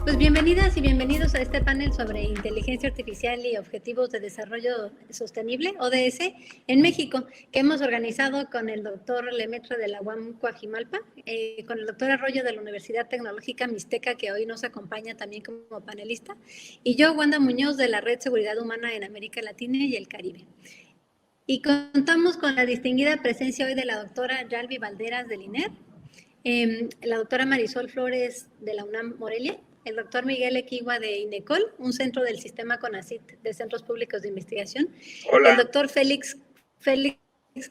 Pues bienvenidas y bienvenidos a este panel sobre inteligencia artificial y objetivos de desarrollo sostenible, ODS, en México, que hemos organizado con el doctor Lemaitre de la UAM Coajimalpa, con el doctor Arroyo de la Universidad Tecnológica Mixteca, que hoy nos acompaña también como panelista, y yo, Wanda Muñoz, de la Red Seguridad Humana en América Latina y el Caribe. Y contamos con la distinguida presencia hoy de la doctora Yalvi Valderas del INER, la doctora Marisol Flores de la UNAM Morelia, el doctor Miguel Equigua de INECOL, un centro del sistema CONACYT de Centros Públicos de Investigación. Hola. El doctor Félix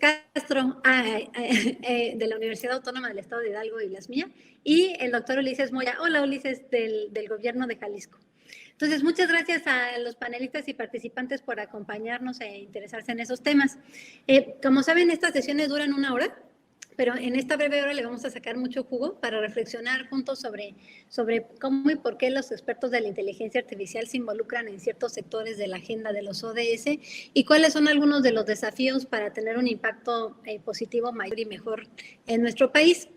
Castro de la Universidad Autónoma del Estado de Hidalgo y Las Mías, y el doctor Ulises Moya. Hola, Ulises, del Gobierno de Jalisco. Entonces, muchas gracias a los panelistas y participantes por acompañarnos e interesarse en esos temas. Como saben, estas sesiones duran 1 hora, pero en esta breve hora le vamos a sacar mucho jugo para reflexionar juntos sobre cómo y por qué los expertos de la inteligencia artificial se involucran en ciertos sectores de la agenda de los ODS y cuáles son algunos de los desafíos para tener un impacto positivo mayor y mejor en nuestro país.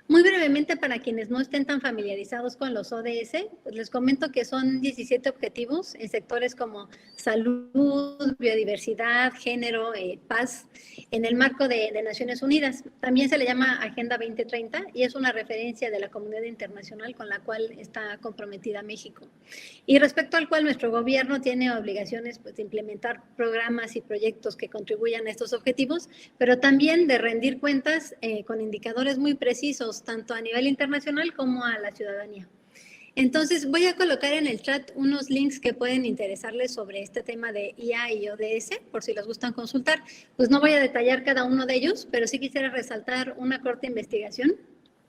Muy brevemente, para quienes no estén tan familiarizados con los ODS, pues les comento que son 17 objetivos en sectores como salud, biodiversidad, género, paz, en el marco de Naciones Unidas. También se le llama Agenda 2030 y es una referencia de la comunidad internacional con la cual está comprometida México. Y respecto al cual nuestro gobierno tiene obligaciones pues, de implementar programas y proyectos que contribuyan a estos objetivos, pero también de rendir cuentas con indicadores muy precisos, tanto a nivel internacional como a la ciudadanía. Entonces, voy a colocar en el chat unos links que pueden interesarles sobre este tema de IA y ODS, por si los gustan consultar. Pues no voy a detallar cada uno de ellos, pero sí quisiera resaltar una corta investigación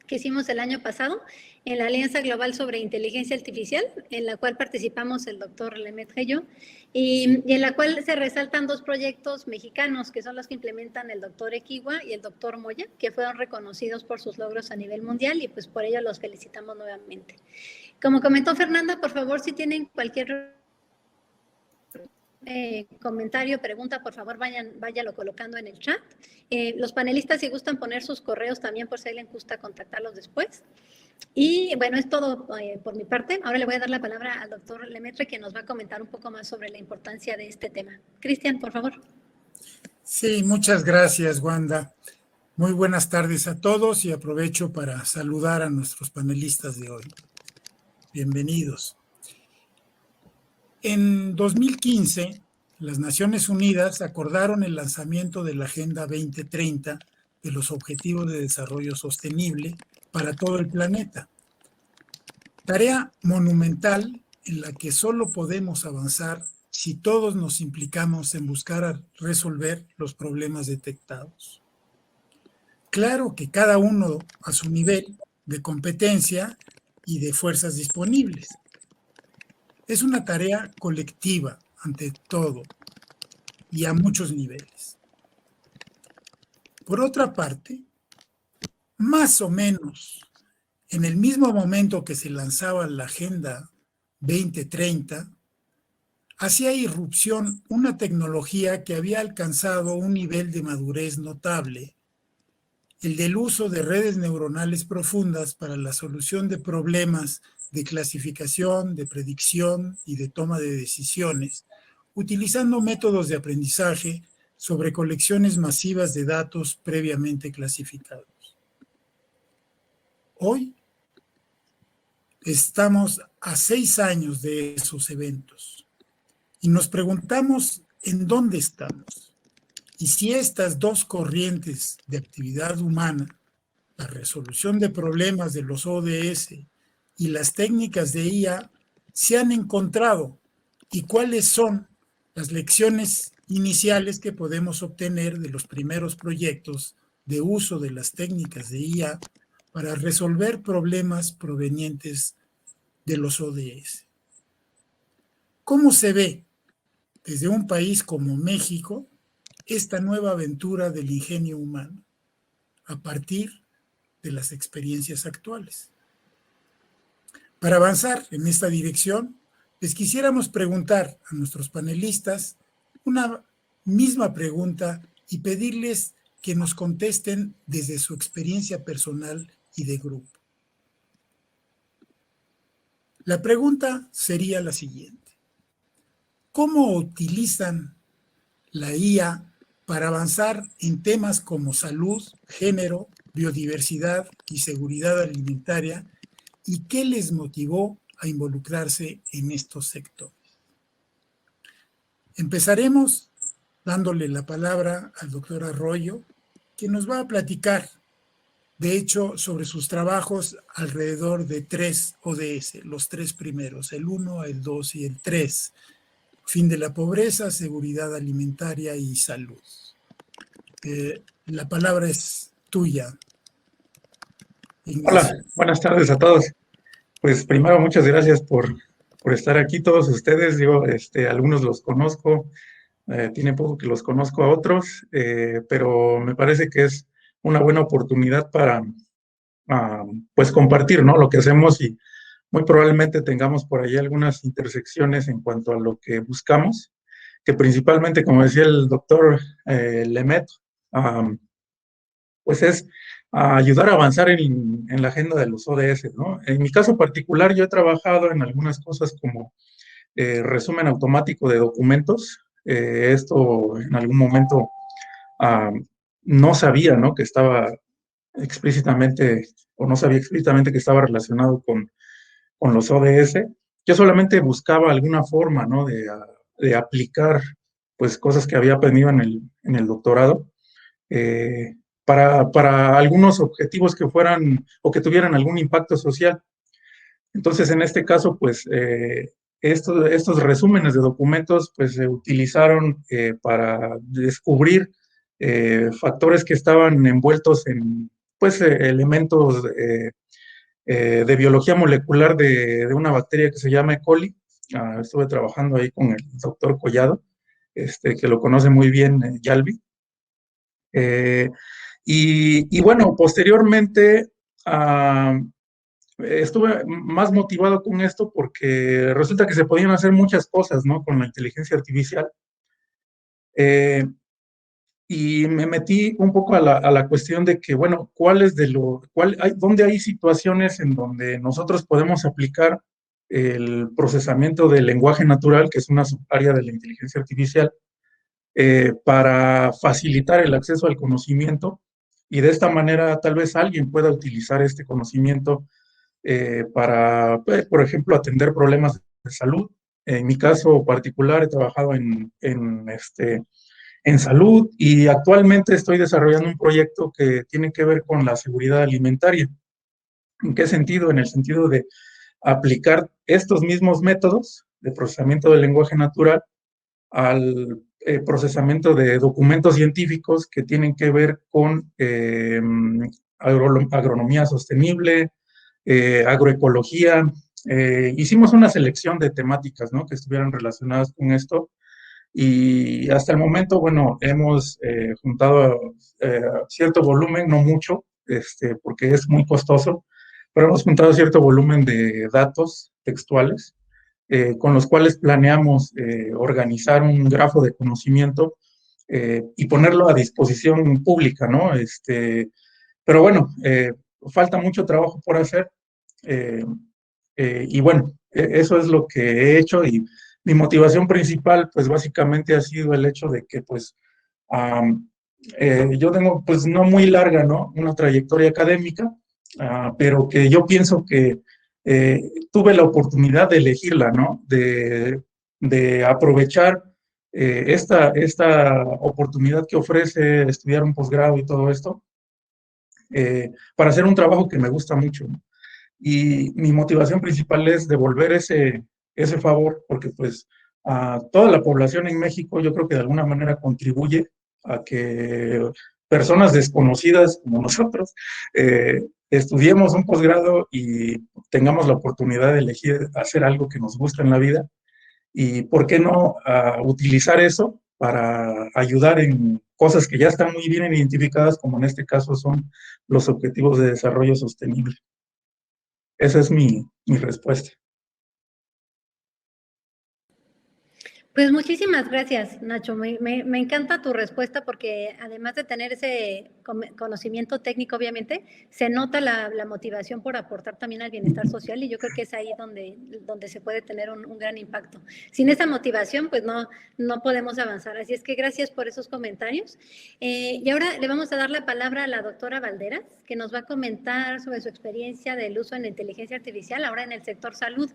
que hicimos el año pasado en la Alianza Global sobre Inteligencia Artificial, en la cual participamos el doctor Lemaitre y yo, y en la cual se resaltan 2 proyectos mexicanos, que son los que implementan el doctor Equigua y el doctor Moya, que fueron reconocidos por sus logros a nivel mundial y pues por ello los felicitamos nuevamente. Como comentó Fernanda, por favor, si tienen cualquier comentario, pregunta, por favor, váyalo colocando en el chat. Los panelistas, si gustan poner sus correos también, por si alguien gusta contactarlos después. Y bueno, es todo por mi parte. Ahora le voy a dar la palabra al doctor Lemaitre, que nos va a comentar un poco más sobre la importancia de este tema. Cristian, por favor. Sí, muchas gracias, Wanda. Muy buenas tardes a todos y aprovecho para saludar a nuestros panelistas de hoy. Bienvenidos. En 2015, las Naciones Unidas acordaron el lanzamiento de la Agenda 2030 de los Objetivos de Desarrollo Sostenible para todo el planeta. Tarea monumental en la que solo podemos avanzar si todos nos implicamos en buscar resolver los problemas detectados. Claro que cada uno a su nivel de competencia y de fuerzas disponibles. Es una tarea colectiva, ante todo, y a muchos niveles. Por otra parte, más o menos en el mismo momento que se lanzaba la Agenda 2030, hacía irrupción una tecnología que había alcanzado un nivel de madurez notable, el del uso de redes neuronales profundas para la solución de problemas de clasificación, de predicción y de toma de decisiones, utilizando métodos de aprendizaje sobre colecciones masivas de datos previamente clasificados. Hoy estamos a 6 años de esos eventos y nos preguntamos en dónde estamos y si estas 2 corrientes de actividad humana, la resolución de problemas de los ODS y las técnicas de IA, se han encontrado y cuáles son las lecciones iniciales que podemos obtener de los primeros proyectos de uso de las técnicas de IA para resolver problemas provenientes de los ODS. ¿Cómo se ve desde un país como México esta nueva aventura del ingenio humano a partir de las experiencias actuales? Para avanzar en esta dirección, les quisiéramos preguntar a nuestros panelistas una misma pregunta y pedirles que nos contesten desde su experiencia personal y de grupo. La pregunta sería la siguiente. ¿Cómo utilizan la IA para avanzar en temas como salud, género, biodiversidad y seguridad alimentaria? ¿Y qué les motivó a involucrarse en estos sectores? Empezaremos dándole la palabra al doctor Arroyo, que nos va a platicar, de hecho, sobre sus trabajos alrededor de 3 ODS, los 3 primeros, el 1, el 2 y el 3. Fin de la pobreza, seguridad alimentaria y salud. La palabra es tuya, Ignacio. Hola, buenas tardes a todos. Pues primero, muchas gracias por estar aquí todos ustedes. Yo, algunos los conozco, tiene poco que los conozco a otros, pero me parece que es una buena oportunidad para, pues, compartir, ¿no? Lo que hacemos y muy probablemente tengamos por ahí algunas intersecciones en cuanto a lo que buscamos, que principalmente, como decía el doctor Lemet, pues es ayudar a avanzar en la agenda de los ODS, ¿no? En mi caso particular, yo he trabajado en algunas cosas como resumen automático de documentos. Esto en algún momento no sabía, ¿no? Que estaba explícitamente, o no sabía explícitamente que estaba relacionado con los ODS. Yo solamente buscaba alguna forma, ¿no? De aplicar, pues, cosas que había aprendido en el doctorado. Para algunos objetivos que fueran o que tuvieran algún impacto social. Entonces, en este caso, pues, estos resúmenes de documentos, pues, se utilizaron para descubrir factores que estaban envueltos en, pues, elementos de biología molecular de una bacteria que se llama E. coli. Estuve trabajando ahí con el doctor Collado, que lo conoce muy bien, Yalvi. Y bueno, posteriormente estuve más motivado con esto porque resulta que se podían hacer muchas cosas, ¿no? Con la inteligencia artificial. Y me metí un poco a la cuestión de que, bueno, ¿dónde hay situaciones en donde nosotros podemos aplicar el procesamiento del lenguaje natural, que es una subárea de la inteligencia artificial, para facilitar el acceso al conocimiento y de esta manera tal vez alguien pueda utilizar este conocimiento para, por ejemplo, atender problemas de salud? En mi caso particular he trabajado en salud y actualmente estoy desarrollando un proyecto que tiene que ver con la seguridad alimentaria. ¿En qué sentido? En el sentido de aplicar estos mismos métodos de procesamiento del lenguaje natural al procesamiento de documentos científicos que tienen que ver con agronomía sostenible, agroecología. Hicimos una selección de temáticas, ¿no? Que estuvieran relacionadas con esto y hasta el momento, bueno, hemos juntado cierto volumen, no mucho, porque es muy costoso, pero hemos juntado cierto volumen de datos textuales con los cuales planeamos organizar un grafo de conocimiento y ponerlo a disposición pública, ¿no? Pero bueno, falta mucho trabajo por hacer y bueno, eso es lo que he hecho y mi motivación principal, pues básicamente ha sido el hecho de que, pues, yo tengo, pues, no muy larga, ¿no? Una trayectoria académica, pero que yo pienso que tuve la oportunidad de elegirla, ¿no? De aprovechar esta oportunidad que ofrece estudiar un posgrado y todo esto, para hacer un trabajo que me gusta mucho, ¿no? Y mi motivación principal es devolver ese favor, porque pues a toda la población en México yo creo que de alguna manera contribuye a que personas desconocidas como nosotros estudiemos un posgrado y tengamos la oportunidad de elegir hacer algo que nos gusta en la vida. Y por qué no utilizar eso para ayudar en cosas que ya están muy bien identificadas, como en este caso son los objetivos de desarrollo sostenible. Esa es mi respuesta. Pues muchísimas gracias, Nacho. Me encanta tu respuesta porque además de tener ese conocimiento técnico, obviamente, se nota la motivación por aportar también al bienestar social y yo creo que es ahí donde se puede tener un gran impacto. Sin esa motivación, pues no podemos avanzar. Así es que gracias por esos comentarios. Y ahora le vamos a dar la palabra a la doctora Valderas, que nos va a comentar sobre su experiencia del uso en la inteligencia artificial ahora en el sector salud,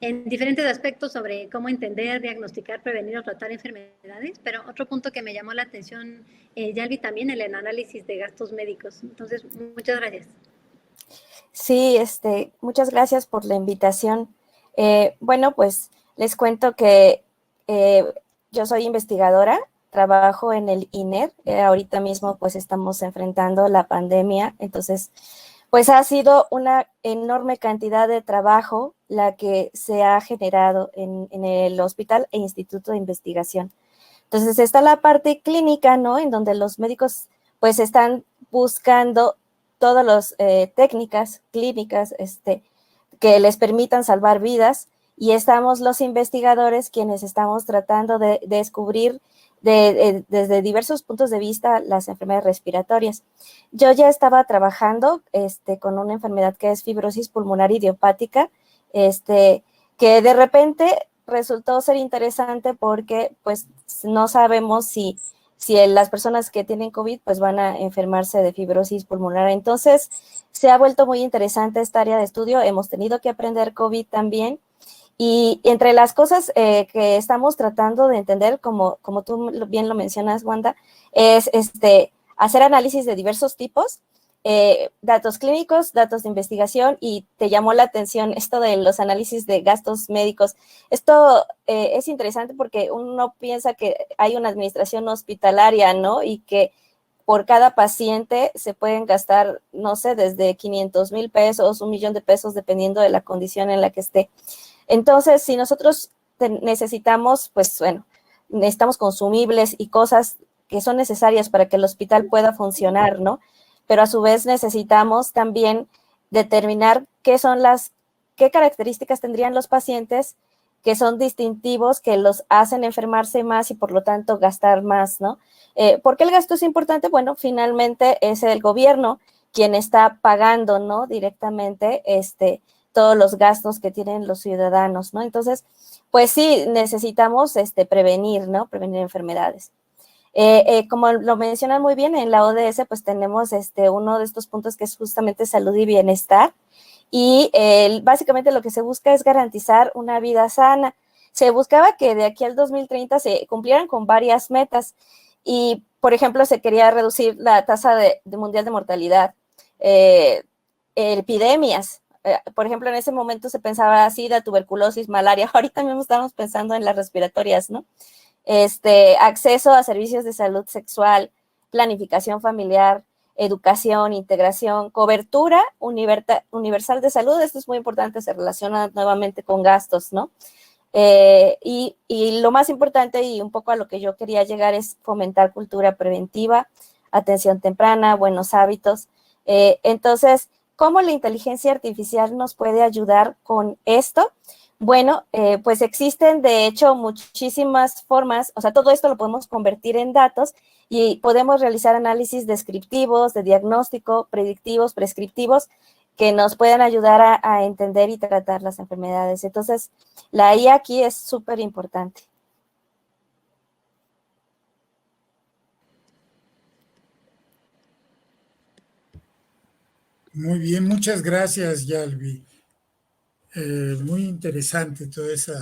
en diferentes aspectos sobre cómo entender, diagnosticar, prevenir o tratar enfermedades, pero otro punto que me llamó la atención, Yalvi, también el análisis de gastos médicos. Entonces, muchas gracias. Sí, muchas gracias por la invitación. Bueno, pues les cuento que yo soy investigadora, trabajo en el INER, ahorita mismo pues estamos enfrentando la pandemia, entonces pues ha sido una enorme cantidad de trabajo la que se ha generado en el Hospital e Instituto de Investigación. Entonces está la parte clínica, ¿no? En donde los médicos pues están buscando todas las técnicas clínicas que les permitan salvar vidas y estamos los investigadores quienes estamos tratando de descubrir desde diversos puntos de vista las enfermedades respiratorias. Yo ya estaba trabajando con una enfermedad que es fibrosis pulmonar idiopática, que de repente resultó ser interesante porque pues no sabemos si las personas que tienen COVID pues van a enfermarse de fibrosis pulmonar. Entonces se ha vuelto muy interesante esta área de estudio, hemos tenido que aprender COVID también. Y entre las cosas que estamos tratando de entender, como tú bien lo mencionas, Wanda, es hacer análisis de diversos tipos, datos clínicos, datos de investigación, y te llamó la atención esto de los análisis de gastos médicos. Esto es interesante porque uno piensa que hay una administración hospitalaria, ¿no? Y que por cada paciente se pueden gastar, no sé, desde 500,000 pesos, 1,000,000 de pesos, dependiendo de la condición en la que esté. Entonces, si nosotros necesitamos, pues bueno, necesitamos consumibles y cosas que son necesarias para que el hospital pueda funcionar, ¿no? Pero a su vez necesitamos también determinar qué características tendrían los pacientes que son distintivos, que los hacen enfermarse más y por lo tanto gastar más, ¿no? ¿Por qué el gasto es importante? Bueno, finalmente es el gobierno quien está pagando, ¿no? Directamente, todos los gastos que tienen los ciudadanos, ¿no? Entonces, pues sí, necesitamos prevenir, ¿no? Prevenir enfermedades. Como lo mencionan muy bien, en la ODS, pues tenemos uno de estos puntos que es justamente salud y bienestar, y básicamente lo que se busca es garantizar una vida sana. Se buscaba que de aquí al 2030 se cumplieran con varias metas, y, por ejemplo, se quería reducir la tasa de mundial de mortalidad, epidemias. Por ejemplo, en ese momento se pensaba SIDA, tuberculosis, malaria. Ahorita mismo estamos pensando en las respiratorias, ¿no? Acceso a servicios de salud sexual, planificación familiar, educación, integración, cobertura universal de salud. Esto es muy importante, se relaciona nuevamente con gastos, ¿no? Y lo más importante, y un poco a lo que yo quería llegar, es fomentar cultura preventiva, atención temprana, buenos hábitos. Entonces, ¿cómo la inteligencia artificial nos puede ayudar con esto? Bueno, pues existen de hecho muchísimas formas, o sea, todo esto lo podemos convertir en datos y podemos realizar análisis descriptivos, de diagnóstico, predictivos, prescriptivos, que nos puedan ayudar a entender y tratar las enfermedades. Entonces, la IA aquí es súper importante. Muy bien, muchas gracias, Yalvi. Muy interesante todo ese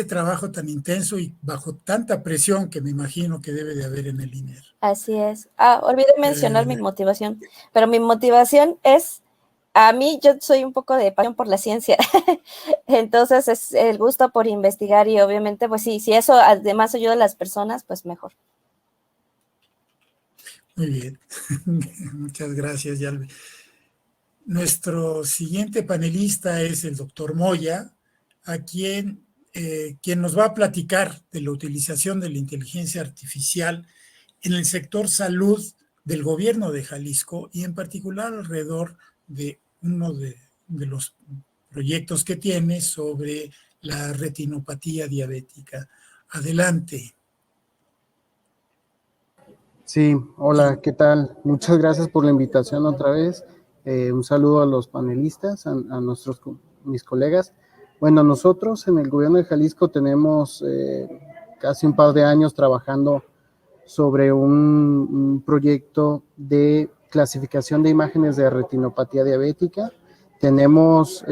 trabajo tan intenso y bajo tanta presión que me imagino que debe de haber en el INER. Así es. Olvidé mencionar mi motivación, pero mi motivación es, a mí yo soy un poco de pasión por la ciencia, entonces es el gusto por investigar y obviamente pues sí, si eso además ayuda a las personas, pues mejor. Muy bien, muchas gracias, Yalvi. Nuestro siguiente panelista es el doctor Moya, a quien nos va a platicar de la utilización de la inteligencia artificial en el sector salud del gobierno de Jalisco y en particular alrededor de uno de los proyectos que tiene sobre la retinopatía diabética. Adelante. Sí, hola, ¿qué tal? Muchas gracias por la invitación otra vez. Un saludo a los panelistas, a mis colegas. Bueno, nosotros en el gobierno de Jalisco tenemos casi un par de años trabajando sobre un proyecto de clasificación de imágenes de retinopatía diabética. Tenemos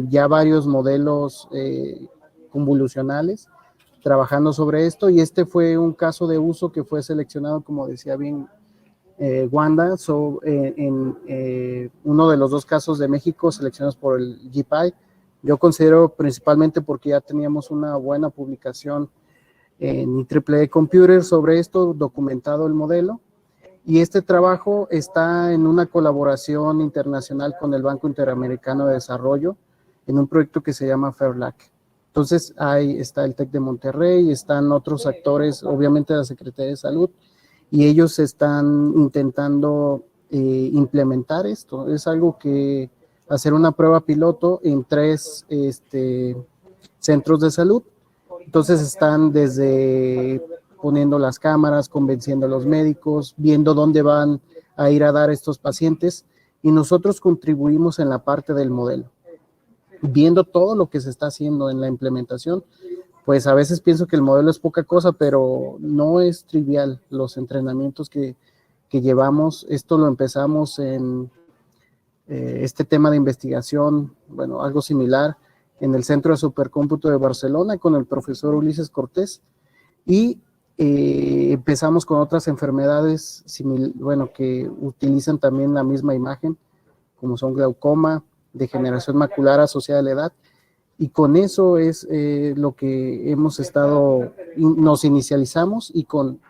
ya varios modelos convolucionales trabajando sobre esto, y este fue un caso de uso que fue seleccionado, como decía bien Wanda, en uno de los dos casos de México seleccionados por el GPI. Yo considero principalmente porque ya teníamos una buena publicación en IEEE Computer sobre esto, documentado el modelo, y este trabajo está en una colaboración internacional con el Banco Interamericano de Desarrollo en un proyecto que se llama FAIRLAC. Entonces, ahí está el TEC de Monterrey, están otros actores, obviamente la Secretaría de Salud, y ellos están intentando implementar esto. Es algo que hacer una prueba piloto en 3 centros de salud. Entonces están desde poniendo las cámaras, convenciendo a los médicos, viendo dónde van a ir a dar estos pacientes, y nosotros contribuimos en la parte del modelo. Viendo todo lo que se está haciendo en la implementación, pues a veces pienso que el modelo es poca cosa, pero no es trivial los entrenamientos que llevamos. Esto lo empezamos en este tema de investigación, bueno, algo similar, en el Centro de Supercómputo de Barcelona con el profesor Ulises Cortés, y empezamos con otras enfermedades bueno, que utilizan también la misma imagen, como son glaucoma, degeneración macular asociada a la edad, y con eso es lo que hemos estado, nos inicializamos, y con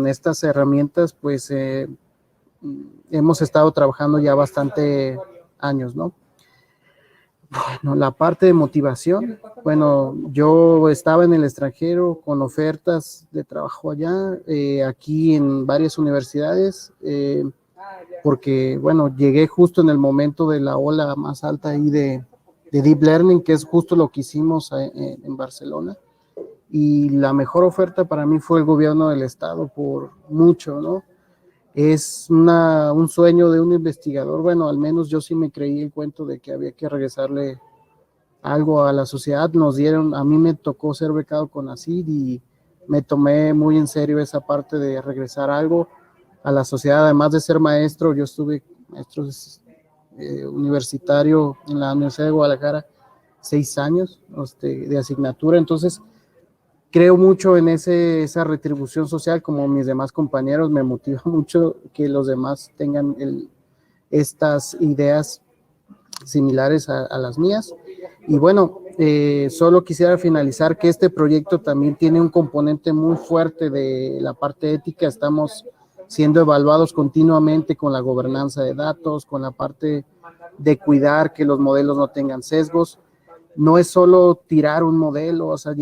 estas herramientas pues hemos estado trabajando ya bastante años, ¿no? Bueno, la parte de motivación, bueno, yo estaba en el extranjero con ofertas de trabajo allá, aquí en varias universidades, porque, bueno, llegué justo en el momento de la ola más alta ahí de Deep Learning, que es justo lo que hicimos en Barcelona, y la mejor oferta para mí fue el gobierno del estado, por mucho, ¿no? Es un sueño de un investigador. Bueno, al menos yo sí me creí el cuento de que había que regresarle algo a la sociedad. A mí me tocó ser becado con ACID y me tomé muy en serio esa parte de regresar algo a la sociedad. Además de ser maestro, yo estuve maestro universitario en la Universidad de Guadalajara 6 años de asignatura. Entonces, creo mucho en esa retribución social, como mis demás compañeros. Me motiva mucho que los demás tengan estas ideas similares a las mías. Y bueno, solo quisiera finalizar que este proyecto también tiene un componente muy fuerte de la parte ética. Estamos siendo evaluados continuamente con la gobernanza de datos, con la parte de cuidar que los modelos no tengan sesgos. No es solo tirar un modelo, o sea,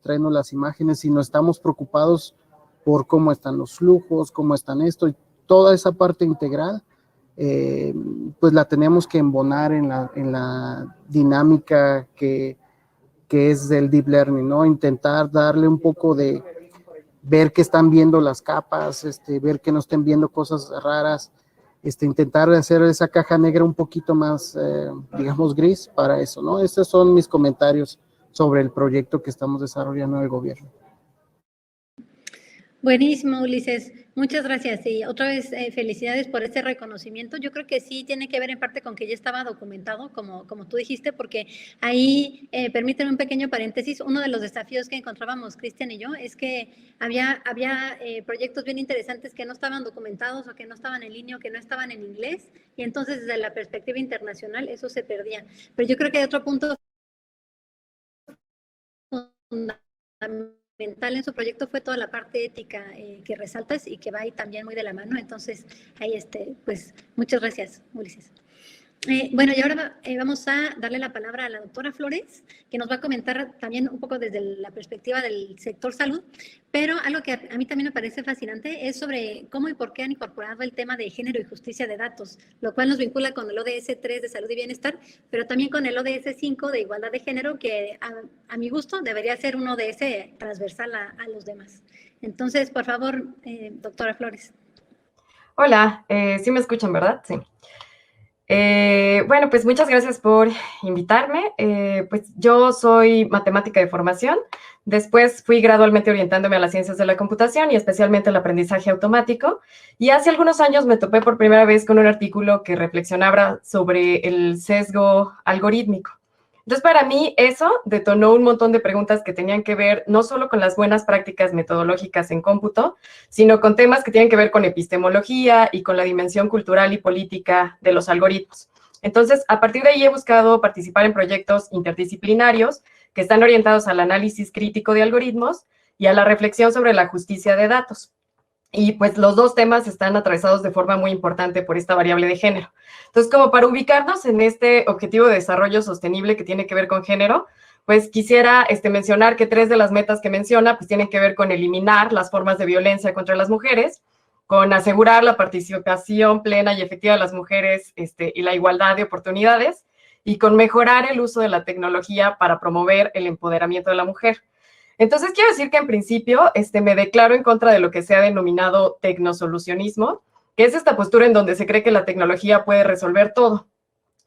traernos las imágenes, sino estamos preocupados por cómo están los flujos, cómo están esto, y toda esa parte integral, pues la tenemos que embonar en la dinámica que es del Deep Learning, ¿no? Intentar darle un poco de ver que están viendo las capas, ver que no estén viendo cosas raras, intentar hacer esa caja negra un poquito más, digamos, gris para eso, ¿no? Estos son mis comentarios sobre el proyecto que estamos desarrollando en el gobierno. Buenísimo, Ulises. Muchas gracias. Y otra vez, felicidades por este reconocimiento. Yo creo que sí tiene que ver en parte con que ya estaba documentado, como tú dijiste, porque ahí, permíteme un pequeño paréntesis, uno de los desafíos que encontrábamos Cristian y yo es que había proyectos bien interesantes que no estaban documentados o que no estaban en línea o que no estaban en inglés, y entonces desde la perspectiva internacional eso se perdía. Pero yo creo que hay otro punto fundamental en su proyecto fue toda la parte ética que resaltas y que va ahí también muy de la mano. Entonces, ahí pues muchas gracias, Ulises. Bueno, y ahora vamos a darle la palabra a la doctora Flores, que nos va a comentar también un poco desde la perspectiva del sector salud, pero algo que a mí también me parece fascinante es sobre cómo y por qué han incorporado el tema de género y justicia de datos, lo cual nos vincula con el ODS 3 de salud y bienestar, pero también con el ODS 5 de igualdad de género, que a mi gusto debería ser un ODS transversal a los demás. Entonces, por favor, doctora Flores. Hola, sí me escuchan, ¿verdad? Sí. Bueno, pues muchas gracias por invitarme. Pues yo soy matemática de formación. Después fui gradualmente orientándome a las ciencias de la computación y especialmente el aprendizaje automático. Y hace algunos años me topé por primera vez con un artículo que reflexionaba sobre el sesgo algorítmico. Entonces, para mí eso detonó un montón de preguntas que tenían que ver no solo con las buenas prácticas metodológicas en cómputo, sino con temas que tienen que ver con epistemología y con la dimensión cultural y política de los algoritmos. Entonces, a partir de ahí he buscado participar en proyectos interdisciplinarios que están orientados al análisis crítico de algoritmos y a la reflexión sobre la justicia de datos. Y pues los dos temas están atravesados de forma muy importante por esta variable de género. Entonces, como para ubicarnos en este objetivo de desarrollo sostenible que tiene que ver con género, pues quisiera mencionar que 3 de las metas que menciona pues tienen que ver con eliminar las formas de violencia contra las mujeres, con asegurar la participación plena y efectiva de las mujeres y la igualdad de oportunidades, y con mejorar el uso de la tecnología para promover el empoderamiento de la mujer. Entonces, quiero decir que en principio me declaro en contra de lo que se ha denominado tecnosolucionismo, que es esta postura en donde se cree que la tecnología puede resolver todo.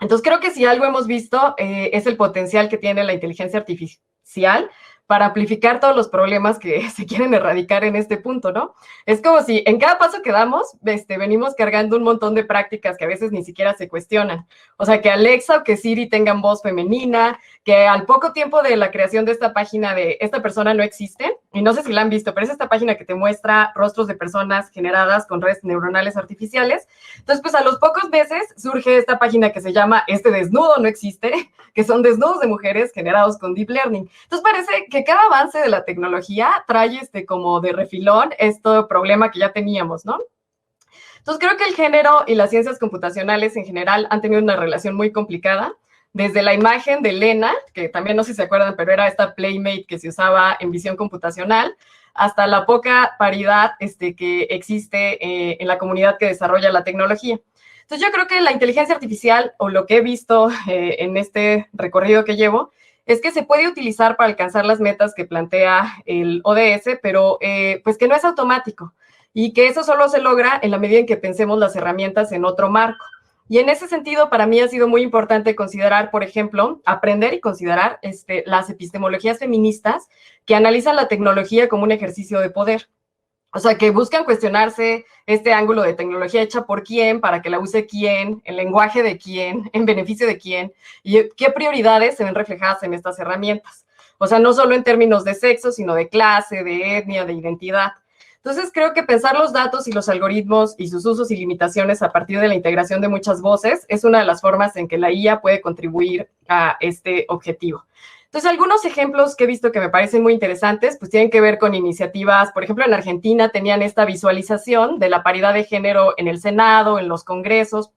Entonces, creo que si algo hemos visto es el potencial que tiene la inteligencia artificial para amplificar todos los problemas que se quieren erradicar en este punto, ¿no? Es como si en cada paso que damos, venimos cargando un montón de prácticas que a veces ni siquiera se cuestionan. O sea, que Alexa o que Siri tengan voz femenina, que al poco tiempo de la creación de esta página de esta persona no existe, y no sé si la han visto, pero es esta página que te muestra rostros de personas generadas con redes neuronales artificiales. Entonces, pues a los pocos meses surge esta página que se llama Este desnudo no existe, que son desnudos de mujeres generados con Deep Learning. Entonces, parece que cada avance de la tecnología trae como de refilón este problema que ya teníamos, ¿no? Entonces, creo que el género y las ciencias computacionales en general han tenido una relación muy complicada. Desde la imagen de Lena, que también no sé si se acuerdan, pero era esta Playmate que se usaba en visión computacional, hasta la poca paridad que existe en la comunidad que desarrolla la tecnología. Entonces, yo creo que la inteligencia artificial, o lo que he visto en este recorrido que llevo, es que se puede utilizar para alcanzar las metas que plantea el ODS, pero pues que no es automático y que eso solo se logra en la medida en que pensemos las herramientas en otro marco. Y en ese sentido, para mí ha sido muy importante considerar, por ejemplo, aprender y considerar las epistemologías feministas que analizan la tecnología como un ejercicio de poder. O sea, que buscan cuestionarse este ángulo de tecnología hecha por quién, para que la use quién, el lenguaje de quién, en beneficio de quién, y qué prioridades se ven reflejadas en estas herramientas. O sea, no solo en términos de sexo, sino de clase, de etnia, de identidad. Entonces, creo que pensar los datos y los algoritmos y sus usos y limitaciones a partir de la integración de muchas voces es una de las formas en que la IA puede contribuir a este objetivo. Entonces, algunos ejemplos que he visto que me parecen muy interesantes, pues tienen que ver con iniciativas, por ejemplo, en Argentina tenían esta visualización de la paridad de género en el Senado, en los congresos,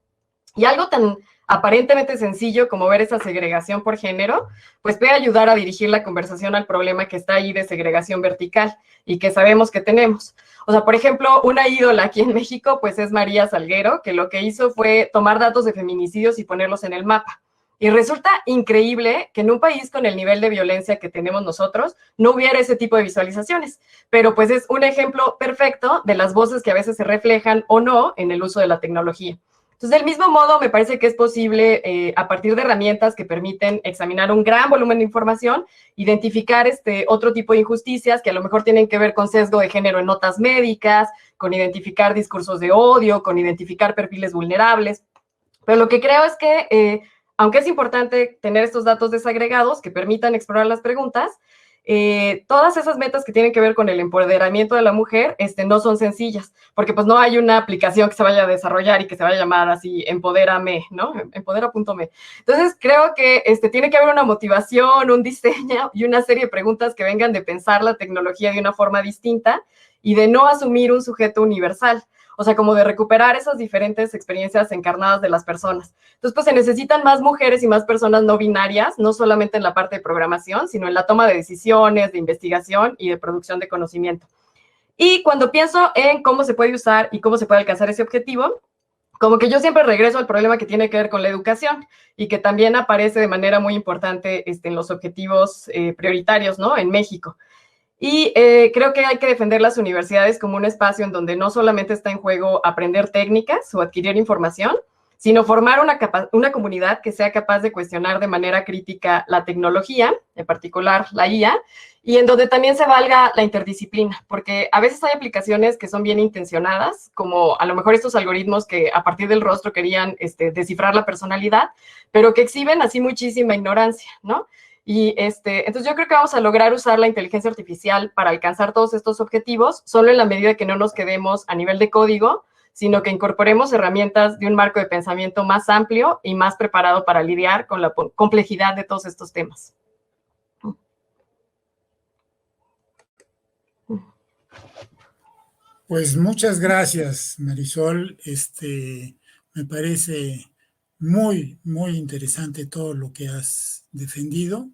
y algo tan aparentemente sencillo como ver esa segregación por género, pues puede ayudar a dirigir la conversación al problema que está ahí de segregación vertical y que sabemos que tenemos. O sea, por ejemplo, una ídola aquí en México, pues es María Salguero, que lo que hizo fue tomar datos de feminicidios y ponerlos en el mapa. Y resulta increíble que en un país con el nivel de violencia que tenemos nosotros no hubiera ese tipo de visualizaciones, pero pues es un ejemplo perfecto de las voces que a veces se reflejan o no en el uso de la tecnología. Entonces, del mismo modo, me parece que es posible, a partir de herramientas que permiten examinar un gran volumen de información, identificar otro tipo de injusticias que a lo mejor tienen que ver con sesgo de género en notas médicas, con identificar discursos de odio, con identificar perfiles vulnerables. Pero lo que creo es que aunque es importante tener estos datos desagregados que permitan explorar las preguntas, todas esas metas que tienen que ver con el empoderamiento de la mujer no son sencillas, porque pues no hay una aplicación que se vaya a desarrollar y que se vaya a llamar así, Empodérame, ¿no? Empodera.me. Entonces, creo que tiene que haber una motivación, un diseño y una serie de preguntas que vengan de pensar la tecnología de una forma distinta y de no asumir un sujeto universal. o sea, como de recuperar esas diferentes experiencias encarnadas de las personas. Entonces, pues se necesitan más mujeres y más personas no binarias, no solamente en la parte de programación, sino en la toma de decisiones, de investigación y de producción de conocimiento. Y cuando pienso en cómo se puede usar y cómo se puede alcanzar ese objetivo, como que yo siempre regreso al problema que tiene que ver con la educación y que también aparece de manera muy importante en los objetivos prioritarios, ¿no? En México. Y creo que hay que defender las universidades como un espacio en donde no solamente está en juego aprender técnicas o adquirir información, sino formar una comunidad que sea capaz de cuestionar de manera crítica la tecnología, en particular la IA, y en donde también se valga la interdisciplina, porque a veces hay aplicaciones que son bien intencionadas, como a lo mejor estos algoritmos que a partir del rostro querían descifrar la personalidad, pero que exhiben así muchísima ignorancia, ¿no? Y entonces yo creo que vamos a lograr usar la inteligencia artificial para alcanzar todos estos objetivos, solo en la medida que no nos quedemos a nivel de código, sino que incorporemos herramientas de un marco de pensamiento más amplio y más preparado para lidiar con la complejidad de todos estos temas. Pues muchas gracias, Marisol. Me parece muy, muy interesante todo lo que has defendido.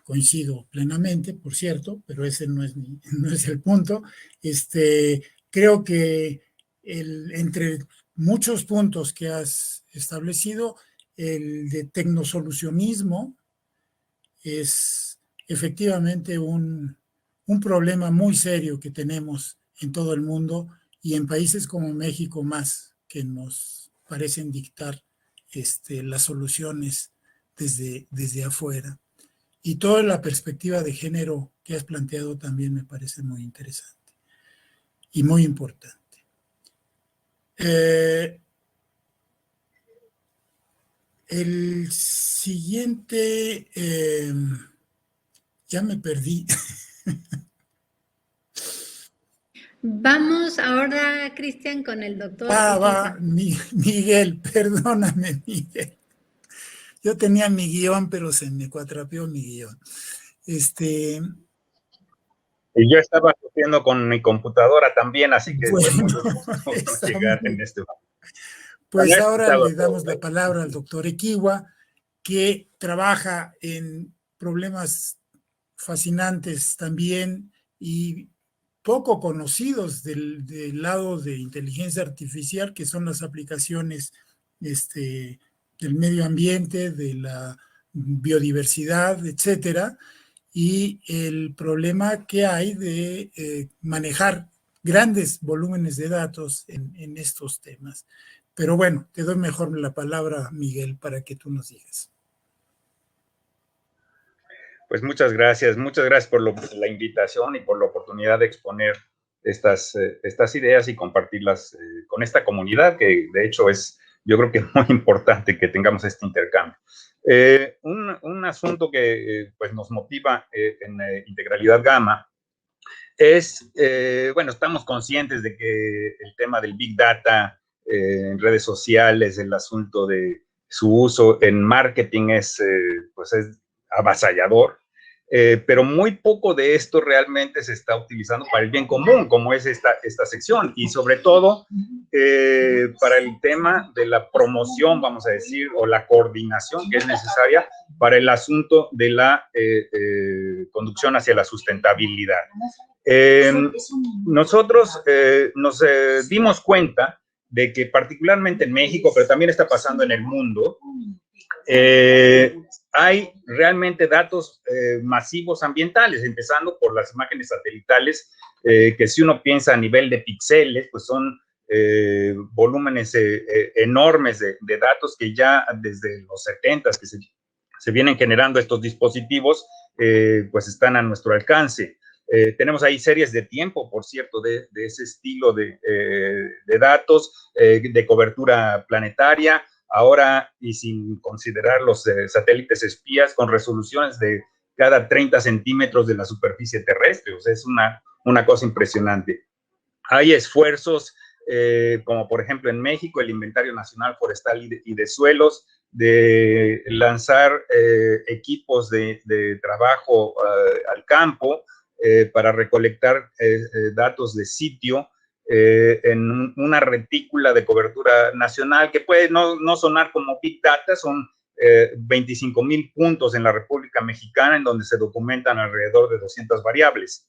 Coincido plenamente, por cierto, pero ese no es el punto. Creo que entre muchos puntos que has establecido, el de tecnosolucionismo es efectivamente un problema muy serio que tenemos en todo el mundo y en países como México más, que nos parecen dictar las soluciones desde afuera. Y toda la perspectiva de género que has planteado también me parece muy interesante y muy importante. El siguiente, ya me perdí. Vamos ahora, Cristian, con el doctor. Miguel, perdóname, Miguel. Yo tenía mi guión, pero se me cuatrapeó mi guión. Y yo estaba sufriendo con mi computadora también, así que bueno, llegar en este momento. Pues ahora le damos la palabra al doctor Equiwa, que trabaja en problemas fascinantes también y poco conocidos del lado de inteligencia artificial, que son las aplicaciones del medio ambiente, de la biodiversidad, etcétera, y el problema que hay de manejar grandes volúmenes de datos en estos temas. Pero bueno, te doy mejor la palabra, Miguel, para que tú nos digas. Pues muchas gracias por la invitación y por la oportunidad de exponer estas ideas y compartirlas con esta comunidad, que de hecho yo creo que es muy importante que tengamos este intercambio. Un asunto que pues nos motiva en Integralidad Gamma es, bueno, estamos conscientes de que el tema del Big Data en redes sociales, el asunto de su uso en marketing es avasallador, pero muy poco de esto realmente se está utilizando para el bien común, como es esta sección, y sobre todo para el tema de la promoción, vamos a decir, o la coordinación que es necesaria para el asunto de la conducción hacia la sustentabilidad. Nosotros nos dimos cuenta de que particularmente en México, pero también está pasando en el mundo, hay realmente datos masivos ambientales, empezando por las imágenes satelitales, que si uno piensa a nivel de píxeles, pues son volúmenes enormes de datos que ya desde los 70s que se vienen generando estos dispositivos, pues están a nuestro alcance. Tenemos ahí series de tiempo, por cierto, de ese estilo de datos, de cobertura planetaria, ahora y sin considerar los satélites espías con resoluciones de cada 30 centímetros de la superficie terrestre. O sea, es una cosa impresionante. Hay esfuerzos, como por ejemplo en México, el Inventario Nacional Forestal y de Suelos, de lanzar equipos de trabajo al campo, para recolectar datos de sitio en una retícula de cobertura nacional que puede no sonar como Big Data, son 25,000 puntos en la República Mexicana en donde se documentan alrededor de 200 variables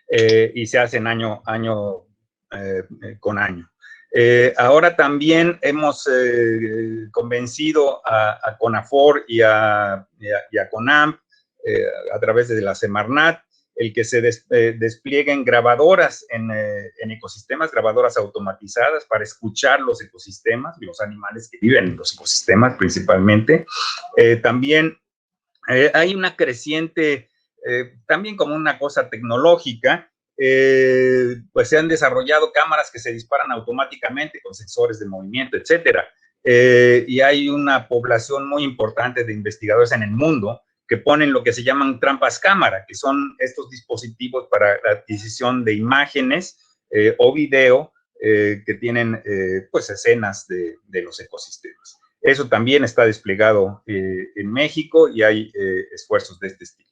y se hacen año con año. Ahora también hemos convencido a CONAFOR y a CONAMP a través de la Semarnat el que se desplieguen grabadoras en ecosistemas, grabadoras automatizadas para escuchar los ecosistemas, los animales que viven en los ecosistemas principalmente. También hay una creciente, también como una cosa tecnológica, pues se han desarrollado cámaras que se disparan automáticamente con sensores de movimiento, etcétera. Y hay una población muy importante de investigadores en el mundo que ponen lo que se llaman trampas cámara, que son estos dispositivos para la adquisición de imágenes o video que tienen pues escenas de los ecosistemas. Eso también está desplegado en México y hay esfuerzos de este estilo.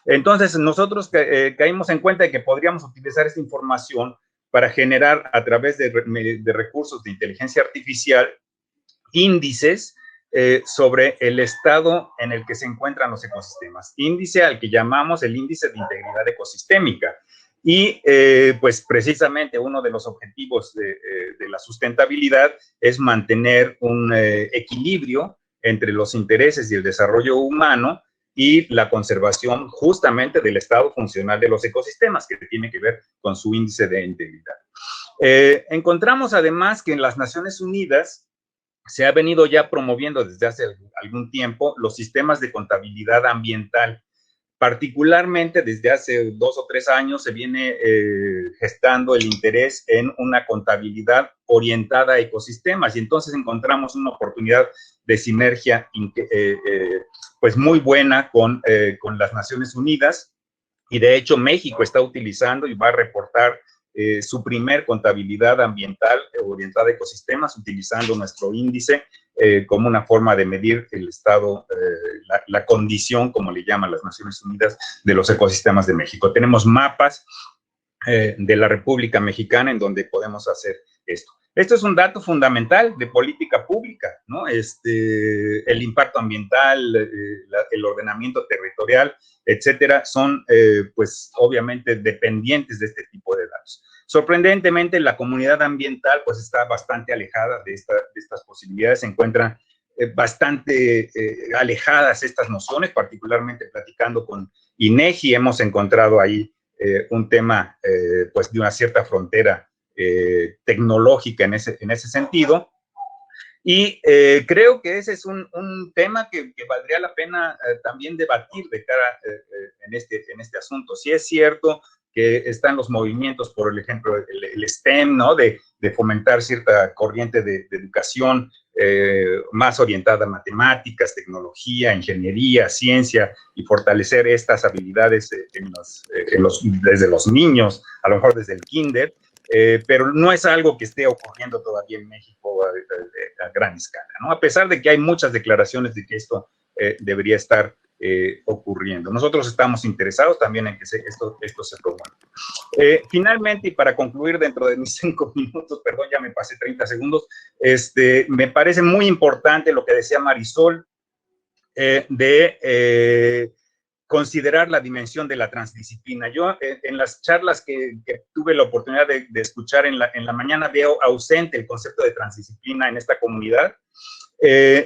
Entonces, nosotros caímos en cuenta de que podríamos utilizar esta información para generar a través de recursos de inteligencia artificial índices sobre el estado en el que se encuentran los ecosistemas. Índice al que llamamos el índice de integridad ecosistémica. Y pues precisamente uno de los objetivos de la sustentabilidad es mantener un equilibrio entre los intereses y el desarrollo humano y la conservación justamente del estado funcional de los ecosistemas, que tiene que ver con su índice de integridad. Encontramos además que en las Naciones Unidas se ha venido ya promoviendo desde hace algún tiempo los sistemas de contabilidad ambiental. Particularmente desde hace 2 o 3 años se viene gestando el interés en una contabilidad orientada a ecosistemas y entonces encontramos una oportunidad de sinergia pues muy buena con las Naciones Unidas y de hecho México está utilizando y va a reportar su primer contabilidad ambiental orientada a ecosistemas utilizando nuestro índice como una forma de medir el estado, la condición, como le llaman las Naciones Unidas, de los ecosistemas de México. Tenemos mapas de la República Mexicana en donde podemos hacer esto. Esto es un dato fundamental de política pública, ¿no? El impacto ambiental, el ordenamiento territorial, etcétera, son, pues, obviamente dependientes de este tipo de datos. Sorprendentemente, la comunidad ambiental, pues, está bastante alejada de estas posibilidades, se encuentran bastante alejadas estas nociones, particularmente platicando con INEGI, hemos encontrado ahí un tema, pues, de una cierta frontera tecnológica en ese sentido. Y creo que ese es un tema que valdría la pena también debatir de cara en este asunto. Sí es cierto que están los movimientos, por ejemplo, el STEM, ¿no? De fomentar cierta corriente de educación más orientada a matemáticas, tecnología, ingeniería, ciencia, y fortalecer estas habilidades desde los niños, a lo mejor desde el kinder, pero no es algo que esté ocurriendo todavía en México a gran escala, ¿no? A pesar de que hay muchas declaraciones de que esto debería estar ocurriendo. Nosotros estamos interesados también en que esto se promueva. Finalmente, y para concluir dentro de mis 5 minutos, perdón, ya me pasé 30 segundos, me parece muy importante lo que decía Marisol de considerar la dimensión de la transdisciplina. Yo en las charlas que tuve la oportunidad de escuchar en la mañana veo ausente el concepto de transdisciplina en esta comunidad.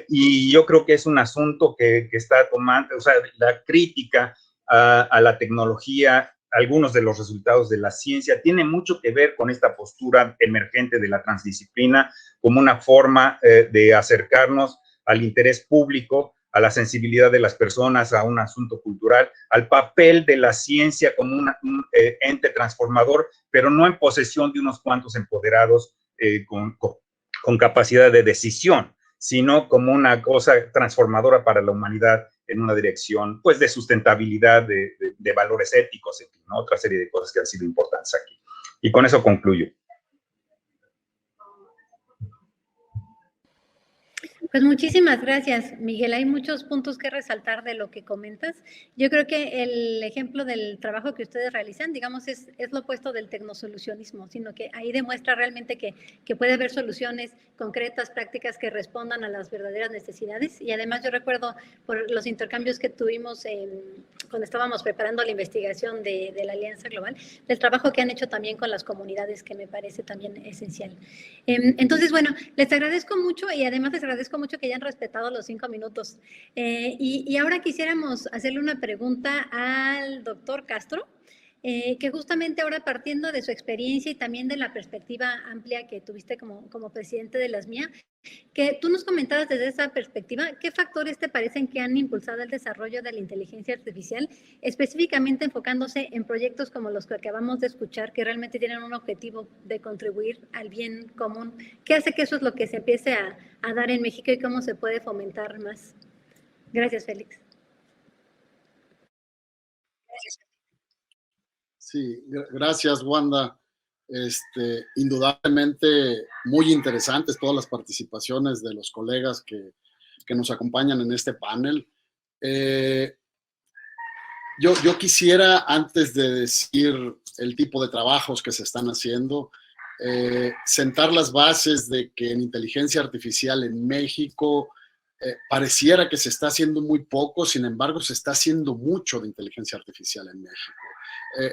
Y yo creo que es un asunto que está tomando, o sea, la crítica a la tecnología, algunos de los resultados de la ciencia, tiene mucho que ver con esta postura emergente de la transdisciplina como una forma de acercarnos al interés público, a la sensibilidad de las personas, a un asunto cultural, al papel de la ciencia como un ente transformador, pero no en posesión de unos cuantos empoderados con capacidad de decisión, sino como una cosa transformadora para la humanidad en una dirección, pues, de sustentabilidad, de valores éticos, en fin, ¿no? Otra serie de cosas que han sido importantes aquí. Y con eso concluyo. Pues muchísimas gracias, Miguel. Hay muchos puntos que resaltar de lo que comentas. Yo creo que el ejemplo del trabajo que ustedes realizan, digamos, es lo opuesto del tecnosolucionismo, sino que ahí demuestra realmente que puede haber soluciones concretas, prácticas que respondan a las verdaderas necesidades. Y además yo recuerdo por los intercambios que tuvimos cuando estábamos preparando la investigación de la Alianza Global, el trabajo que han hecho también con las comunidades, que me parece también esencial. Entonces, bueno, les agradezco mucho y además les agradezco mucho que hayan respetado los 5 minutos. Y ahora quisiéramos hacerle una pregunta al doctor Castro, que justamente ahora partiendo de su experiencia y también de la perspectiva amplia que tuviste como presidente de la SMIA, que tú nos comentabas desde esa perspectiva, ¿qué factores te parecen que han impulsado el desarrollo de la inteligencia artificial, específicamente enfocándose en proyectos como los que acabamos de escuchar, que realmente tienen un objetivo de contribuir al bien común? ¿Qué hace que eso es lo que se empiece a dar en México y cómo se puede fomentar más? Gracias, Félix. Sí, gracias, Wanda. Indudablemente muy interesantes todas las participaciones de los colegas que nos acompañan en este panel. Yo quisiera, antes de decir el tipo de trabajos que se están haciendo, sentar las bases de que en inteligencia artificial en México pareciera que se está haciendo muy poco, sin embargo se está haciendo mucho de inteligencia artificial en México.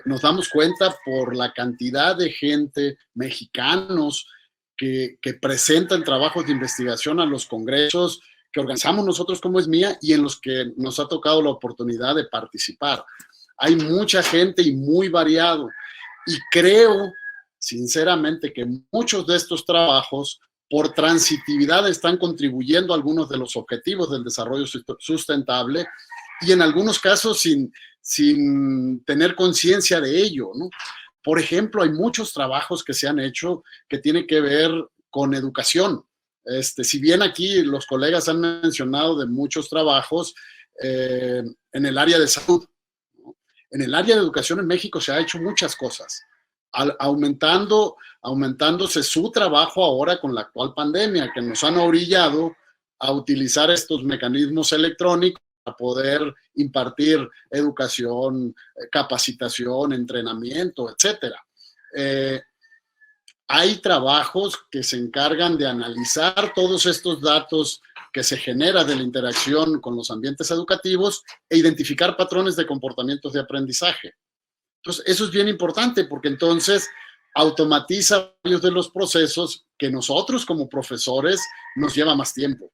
Nos damos cuenta por la cantidad de gente, mexicanos, que presentan trabajos de investigación a los congresos que organizamos nosotros como SMIA y en los que nos ha tocado la oportunidad de participar. Hay mucha gente y muy variado. Y creo, sinceramente, que muchos de estos trabajos, por transitividad, están contribuyendo a algunos de los objetivos del desarrollo sustentable y en algunos casos sin tener conciencia de ello, ¿no? Por ejemplo, hay muchos trabajos que se han hecho que tienen que ver con educación. Si bien aquí los colegas han mencionado de muchos trabajos en el área de salud, ¿no? En el área de educación en México se ha hecho muchas cosas, aumentándose su trabajo ahora con la actual pandemia, que nos han orillado a utilizar estos mecanismos electrónicos para poder impartir educación, capacitación, entrenamiento, etcétera. Hay trabajos que se encargan de analizar todos estos datos que se generan de la interacción con los ambientes educativos e identificar patrones de comportamientos de aprendizaje. Entonces, eso es bien importante porque entonces automatiza varios de los procesos que nosotros como profesores nos lleva más tiempo.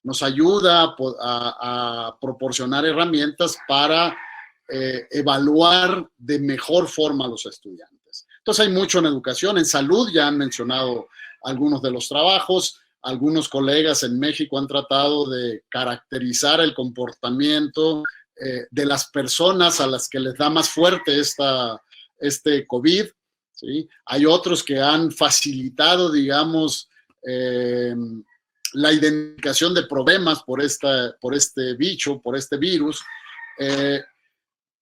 Nos ayuda a proporcionar herramientas para evaluar de mejor forma a los estudiantes. Entonces hay mucho en educación, en salud ya han mencionado algunos de los trabajos, algunos colegas en México han tratado de caracterizar el comportamiento de las personas a las que les da más fuerte este COVID, ¿sí? Hay otros que han facilitado, digamos, la identificación de problemas por este bicho, por este virus.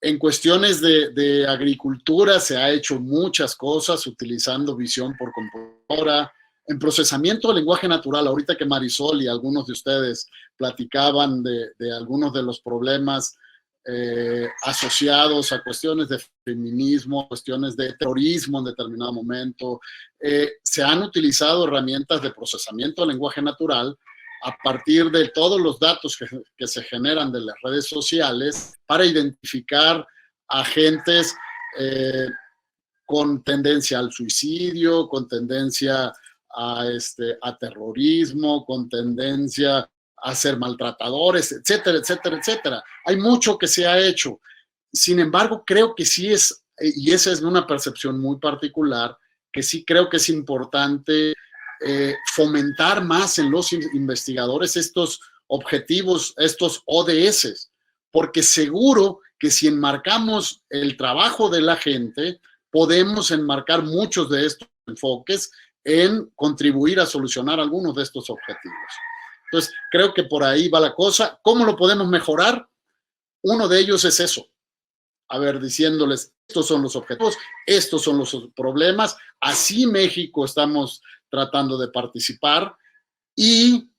En cuestiones de agricultura se ha hecho muchas cosas utilizando visión por computadora. En procesamiento del lenguaje natural, ahorita que Marisol y algunos de ustedes platicaban de algunos de los problemas asociados a cuestiones de feminismo, cuestiones de terrorismo en determinado momento, se han utilizado herramientas de procesamiento del lenguaje natural a partir de todos los datos que se generan de las redes sociales para identificar agentes con tendencia al suicidio, con tendencia a terrorismo, con tendencia a ser maltratadores, etcétera, etcétera, etcétera. Hay mucho que se ha hecho. Sin embargo, creo que sí es, y esa es una percepción muy particular, que sí creo que es importante fomentar más en los investigadores estos objetivos, estos ODS, porque seguro que si enmarcamos el trabajo de la gente, podemos enmarcar muchos de estos enfoques en contribuir a solucionar algunos de estos objetivos. Entonces, creo que por ahí va la cosa. ¿Cómo lo podemos mejorar? Uno de ellos es eso. A ver, diciéndoles, estos son los objetivos, estos son los problemas. Así México estamos tratando de participar y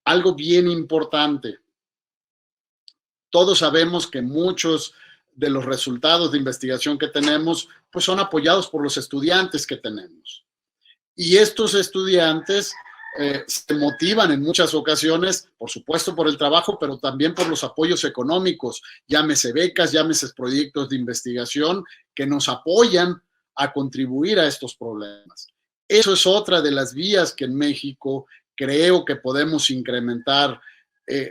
algo bien importante. Todos sabemos que muchos de los resultados de investigación que tenemos, pues son apoyados por los estudiantes que tenemos. Y estos estudiantes se motivan en muchas ocasiones, por supuesto por el trabajo, pero también por los apoyos económicos, llámese becas, llámese proyectos de investigación que nos apoyan a contribuir a estos problemas. Eso es otra de las vías que en México creo que podemos incrementar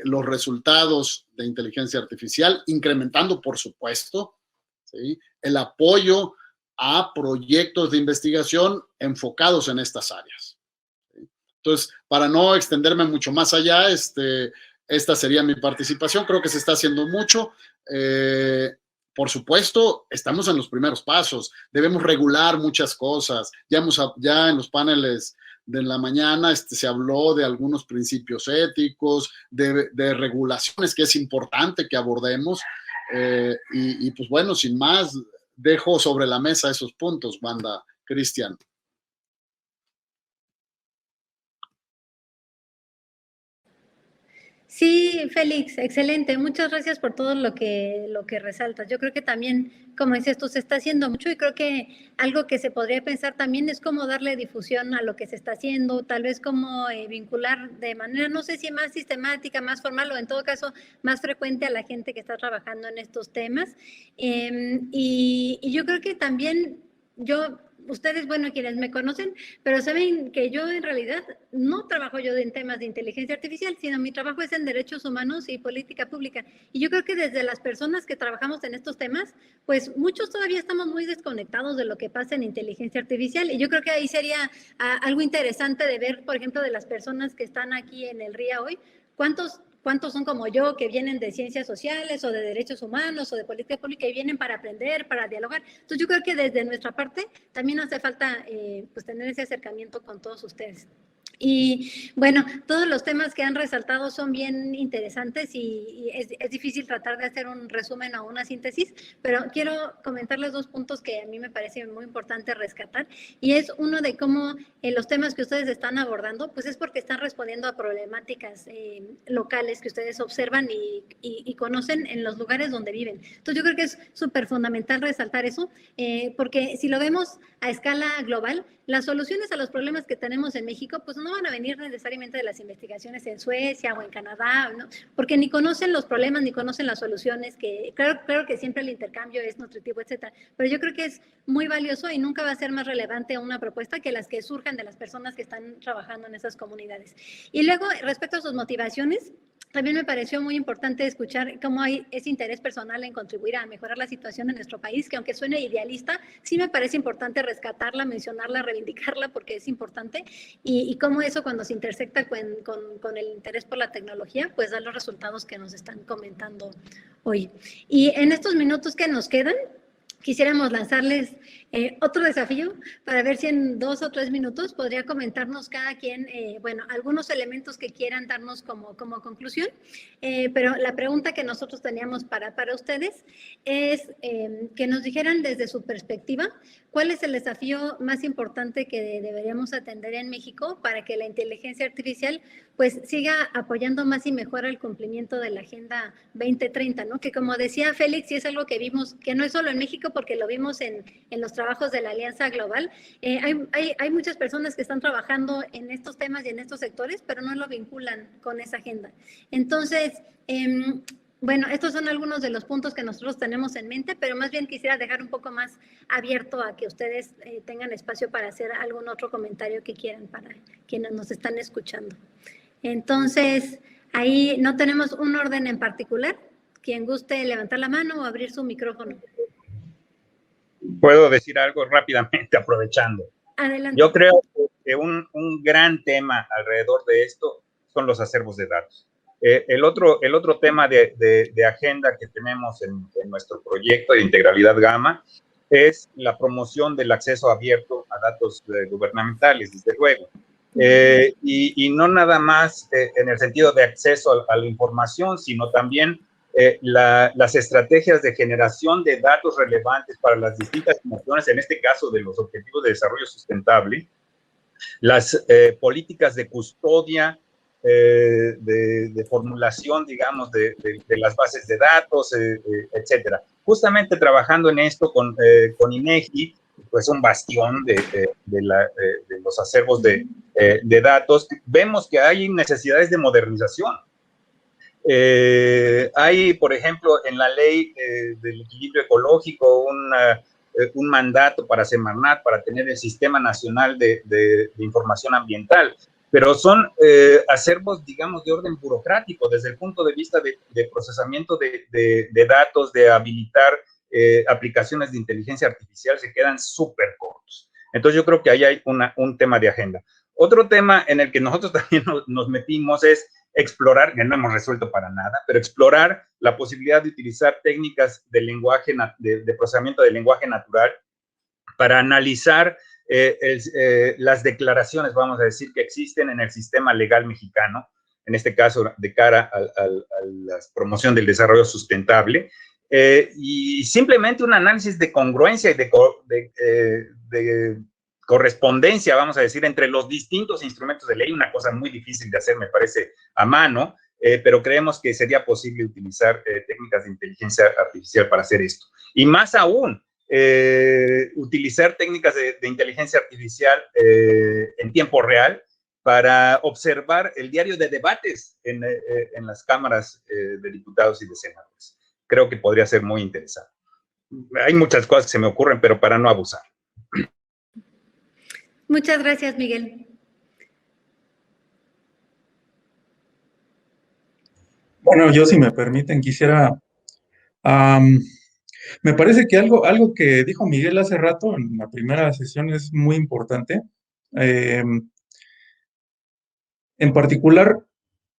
los resultados de inteligencia artificial, incrementando, por supuesto, ¿sí?, el apoyo a proyectos de investigación enfocados en estas áreas. Entonces, para no extenderme mucho más allá, esta sería mi participación. Creo que se está haciendo mucho. Por supuesto, estamos en los primeros pasos. Debemos regular muchas cosas. Ya en los paneles de la mañana se habló de algunos principios éticos, de regulaciones que es importante que abordemos. Y pues bueno, sin más, dejo sobre la mesa esos puntos, Wanda, Cristian. Sí, Félix, excelente. Muchas gracias por todo lo que resaltas. Yo creo que también, como dices tú, se está haciendo mucho y creo que algo que se podría pensar también es cómo darle difusión a lo que se está haciendo, tal vez cómo vincular de manera, no sé si más sistemática, más formal o en todo caso más frecuente a la gente que está trabajando en estos temas. Y yo creo que también ustedes, bueno, quienes me conocen, pero saben que yo en realidad no trabajo yo en temas de inteligencia artificial, sino mi trabajo es en derechos humanos y política pública. Y yo creo que desde las personas que trabajamos en estos temas, pues muchos todavía estamos muy desconectados de lo que pasa en inteligencia artificial. Y yo creo que ahí sería algo interesante de ver, por ejemplo, de las personas que están aquí en el RIA hoy, ¿cuántos son como yo que vienen de ciencias sociales o de derechos humanos o de política pública y vienen para aprender, para dialogar? Entonces yo creo que desde nuestra parte también hace falta pues tener ese acercamiento con todos ustedes. Y bueno, todos los temas que han resaltado son bien interesantes y es difícil tratar de hacer un resumen o una síntesis, pero quiero comentarles dos puntos que a mí me parece muy importante rescatar, y es uno de cómo los temas que ustedes están abordando, pues es porque están respondiendo a problemáticas locales que ustedes observan y conocen en los lugares donde viven. Entonces yo creo que es súper fundamental resaltar eso, porque si lo vemos a escala global, las soluciones a los problemas que tenemos en México, pues no van a venir necesariamente de las investigaciones en Suecia o en Canadá, ¿no? Porque ni conocen los problemas ni conocen las soluciones, que claro que siempre el intercambio es nutritivo, etcétera, pero yo creo que es muy valioso y nunca va a ser más relevante una propuesta que las que surjan de las personas que están trabajando en esas comunidades. Y luego, respecto a sus motivaciones, también me pareció muy importante escuchar cómo hay ese interés personal en contribuir a mejorar la situación en nuestro país, que aunque suene idealista, sí me parece importante rescatarla, mencionarla, reivindicarla, porque es importante, y cómo eso cuando se intersecta con el interés por la tecnología, pues da los resultados que nos están comentando hoy. Y en estos minutos que nos quedan, quisiéramos lanzarles otro desafío para ver si en 2 o 3 minutos podría comentarnos cada quien, bueno, algunos elementos que quieran darnos como conclusión, pero la pregunta que nosotros teníamos para ustedes es que nos dijeran desde su perspectiva cuál es el desafío más importante que deberíamos atender en México para que la inteligencia artificial pues siga apoyando más y mejor el cumplimiento de la Agenda 2030, ¿no? Que como decía Félix, y es algo que vimos, que no es solo en México, porque lo vimos en los trabajos de la Alianza Global, hay muchas personas que están trabajando en estos temas y en estos sectores, pero no lo vinculan con esa agenda. Entonces, bueno, estos son algunos de los puntos que nosotros tenemos en mente, pero más bien quisiera dejar un poco más abierto a que ustedes tengan espacio para hacer algún otro comentario que quieran para quienes nos están escuchando. Entonces, ahí no tenemos un orden en particular. Quien guste levantar la mano o abrir su micrófono. Puedo decir algo rápidamente, aprovechando. Adelante. Yo creo que un gran tema alrededor de esto son los acervos de datos. El otro tema de agenda que tenemos en nuestro proyecto de Integralidad Gamma es la promoción del acceso abierto a datos gubernamentales, desde luego. Y no nada más en el sentido de acceso a la información, sino también las estrategias de generación de datos relevantes para las distintas naciones, en este caso de los Objetivos de Desarrollo Sustentable, las políticas de custodia de formulación, digamos, de las bases de datos, etcétera. Justamente trabajando en esto con INEGI, pues un bastión de los acervos de datos, vemos que hay necesidades de modernización. Hay, por ejemplo, en la ley del equilibrio ecológico un mandato para Semarnat, para tener el Sistema Nacional de Información Ambiental, pero son acervos, digamos, de orden burocrático, desde el punto de vista de procesamiento de datos, de habilitar aplicaciones de inteligencia artificial, se quedan súper cortos. Entonces yo creo que ahí hay un tema de agenda. Otro tema en el que nosotros también nos metimos es explorar, que no hemos resuelto para nada, pero explorar la posibilidad de utilizar técnicas de lenguaje, de procesamiento de lenguaje natural para analizar las declaraciones, vamos a decir, que existen en el sistema legal mexicano, en este caso de cara a la promoción del desarrollo sustentable, y simplemente un análisis de congruencia y de correspondencia, vamos a decir, entre los distintos instrumentos de ley, una cosa muy difícil de hacer, me parece, a mano, pero creemos que sería posible utilizar técnicas de inteligencia artificial para hacer esto. Y más aún, utilizar técnicas de inteligencia artificial en tiempo real para observar el diario de debates en las cámaras de diputados y de senadores. Creo que podría ser muy interesante. Hay muchas cosas que se me ocurren, pero para no abusar. Muchas gracias, Miguel. Bueno, yo, si me permiten, quisiera... me parece que algo que dijo Miguel hace rato en la primera sesión es muy importante. En particular,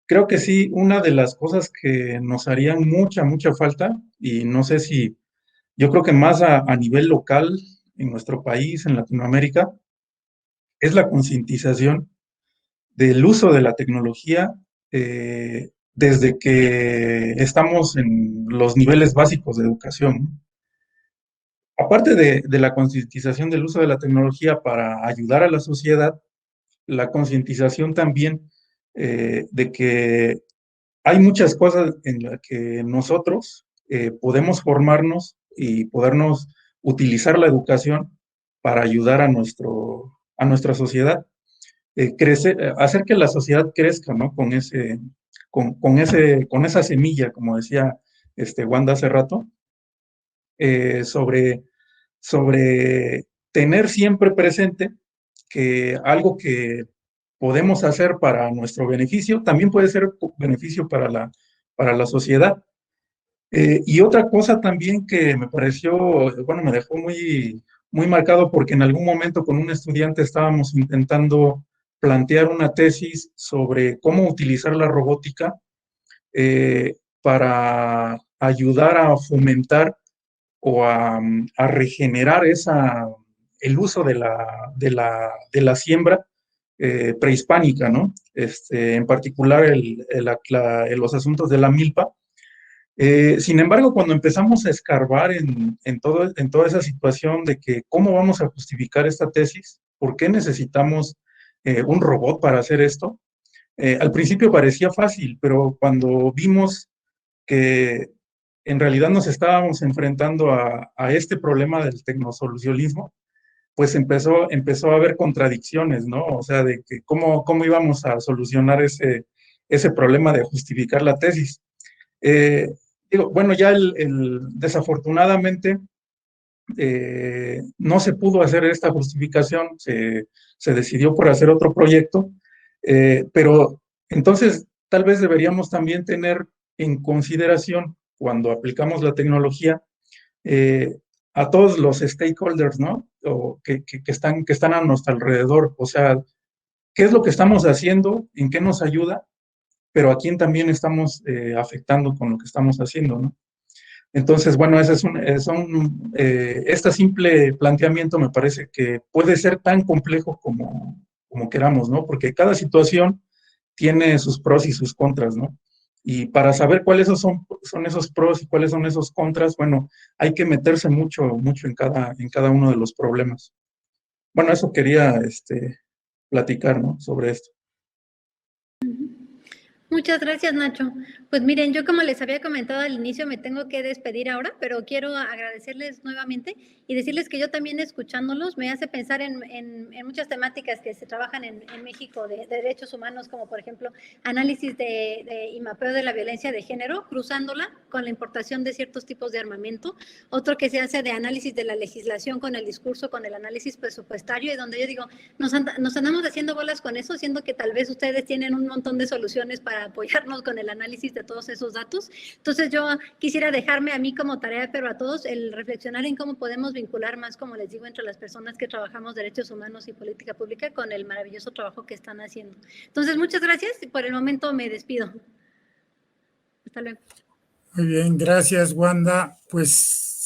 creo que sí, una de las cosas que nos harían mucha falta, y no sé si, yo creo que más a nivel local, en nuestro país, en Latinoamérica, es la concientización del uso de la tecnología desde que estamos en los niveles básicos de educación. Aparte de la concientización del uso de la tecnología para ayudar a la sociedad, la concientización también de que hay muchas cosas en las que nosotros podemos formarnos y podernos utilizar la educación para ayudar a nuestra sociedad. Hacer que la sociedad crezca, ¿no? Con esa semilla, como decía Wanda hace rato, sobre tener siempre presente que algo que podemos hacer para nuestro beneficio también puede ser beneficio para la sociedad. Y otra cosa también que me pareció, bueno, me dejó muy marcado, porque en algún momento con un estudiante estábamos intentando plantear una tesis sobre cómo utilizar la robótica para ayudar a fomentar o a regenerar el uso de la siembra prehispánica, ¿no? En particular los asuntos de la milpa. Sin embargo, cuando empezamos a escarbar en toda esa situación de que cómo vamos a justificar esta tesis, por qué necesitamos un robot para hacer esto, al principio parecía fácil, pero cuando vimos que en realidad nos estábamos enfrentando a este problema del tecnosolucionismo, pues empezó a haber contradicciones, ¿no? O sea, de que cómo íbamos a solucionar ese problema de justificar la tesis. Bueno, ya desafortunadamente no se pudo hacer esta justificación, se decidió por hacer otro proyecto, pero entonces tal vez deberíamos también tener en consideración, cuando aplicamos la tecnología, a todos los stakeholders, ¿no? O que están a nuestro alrededor. O sea, ¿qué es lo que estamos haciendo? ¿En qué nos ayuda? Pero a quién también estamos afectando con lo que estamos haciendo, ¿no? Entonces, bueno, este simple planteamiento me parece que puede ser tan complejo como queramos, ¿no? Porque cada situación tiene sus pros y sus contras, ¿no? Y para saber cuáles son esos pros y cuáles son esos contras, bueno, hay que meterse mucho en cada uno de los problemas. Bueno, eso quería platicar, ¿no? Sobre esto. Muchas gracias, Nacho. Pues miren, yo como les había comentado al inicio, me tengo que despedir ahora, pero quiero agradecerles nuevamente y decirles que yo también escuchándolos me hace pensar en muchas temáticas que se trabajan en México de derechos humanos, como por ejemplo análisis y mapeo de la violencia de género, cruzándola con la importación de ciertos tipos de armamento. Otro que se hace de análisis de la legislación con el discurso, con el análisis presupuestario, y donde yo digo, nos andamos haciendo bolas con eso, siendo que tal vez ustedes tienen un montón de soluciones para apoyarnos con el análisis de todos esos datos. Entonces yo quisiera dejarme a mí como tarea, pero a todos, el reflexionar en cómo podemos vincular más, como les digo, entre las personas que trabajamos derechos humanos y política pública con el maravilloso trabajo que están haciendo. Entonces, muchas gracias y por el momento me despido. Hasta luego. Muy bien, gracias, Wanda. Pues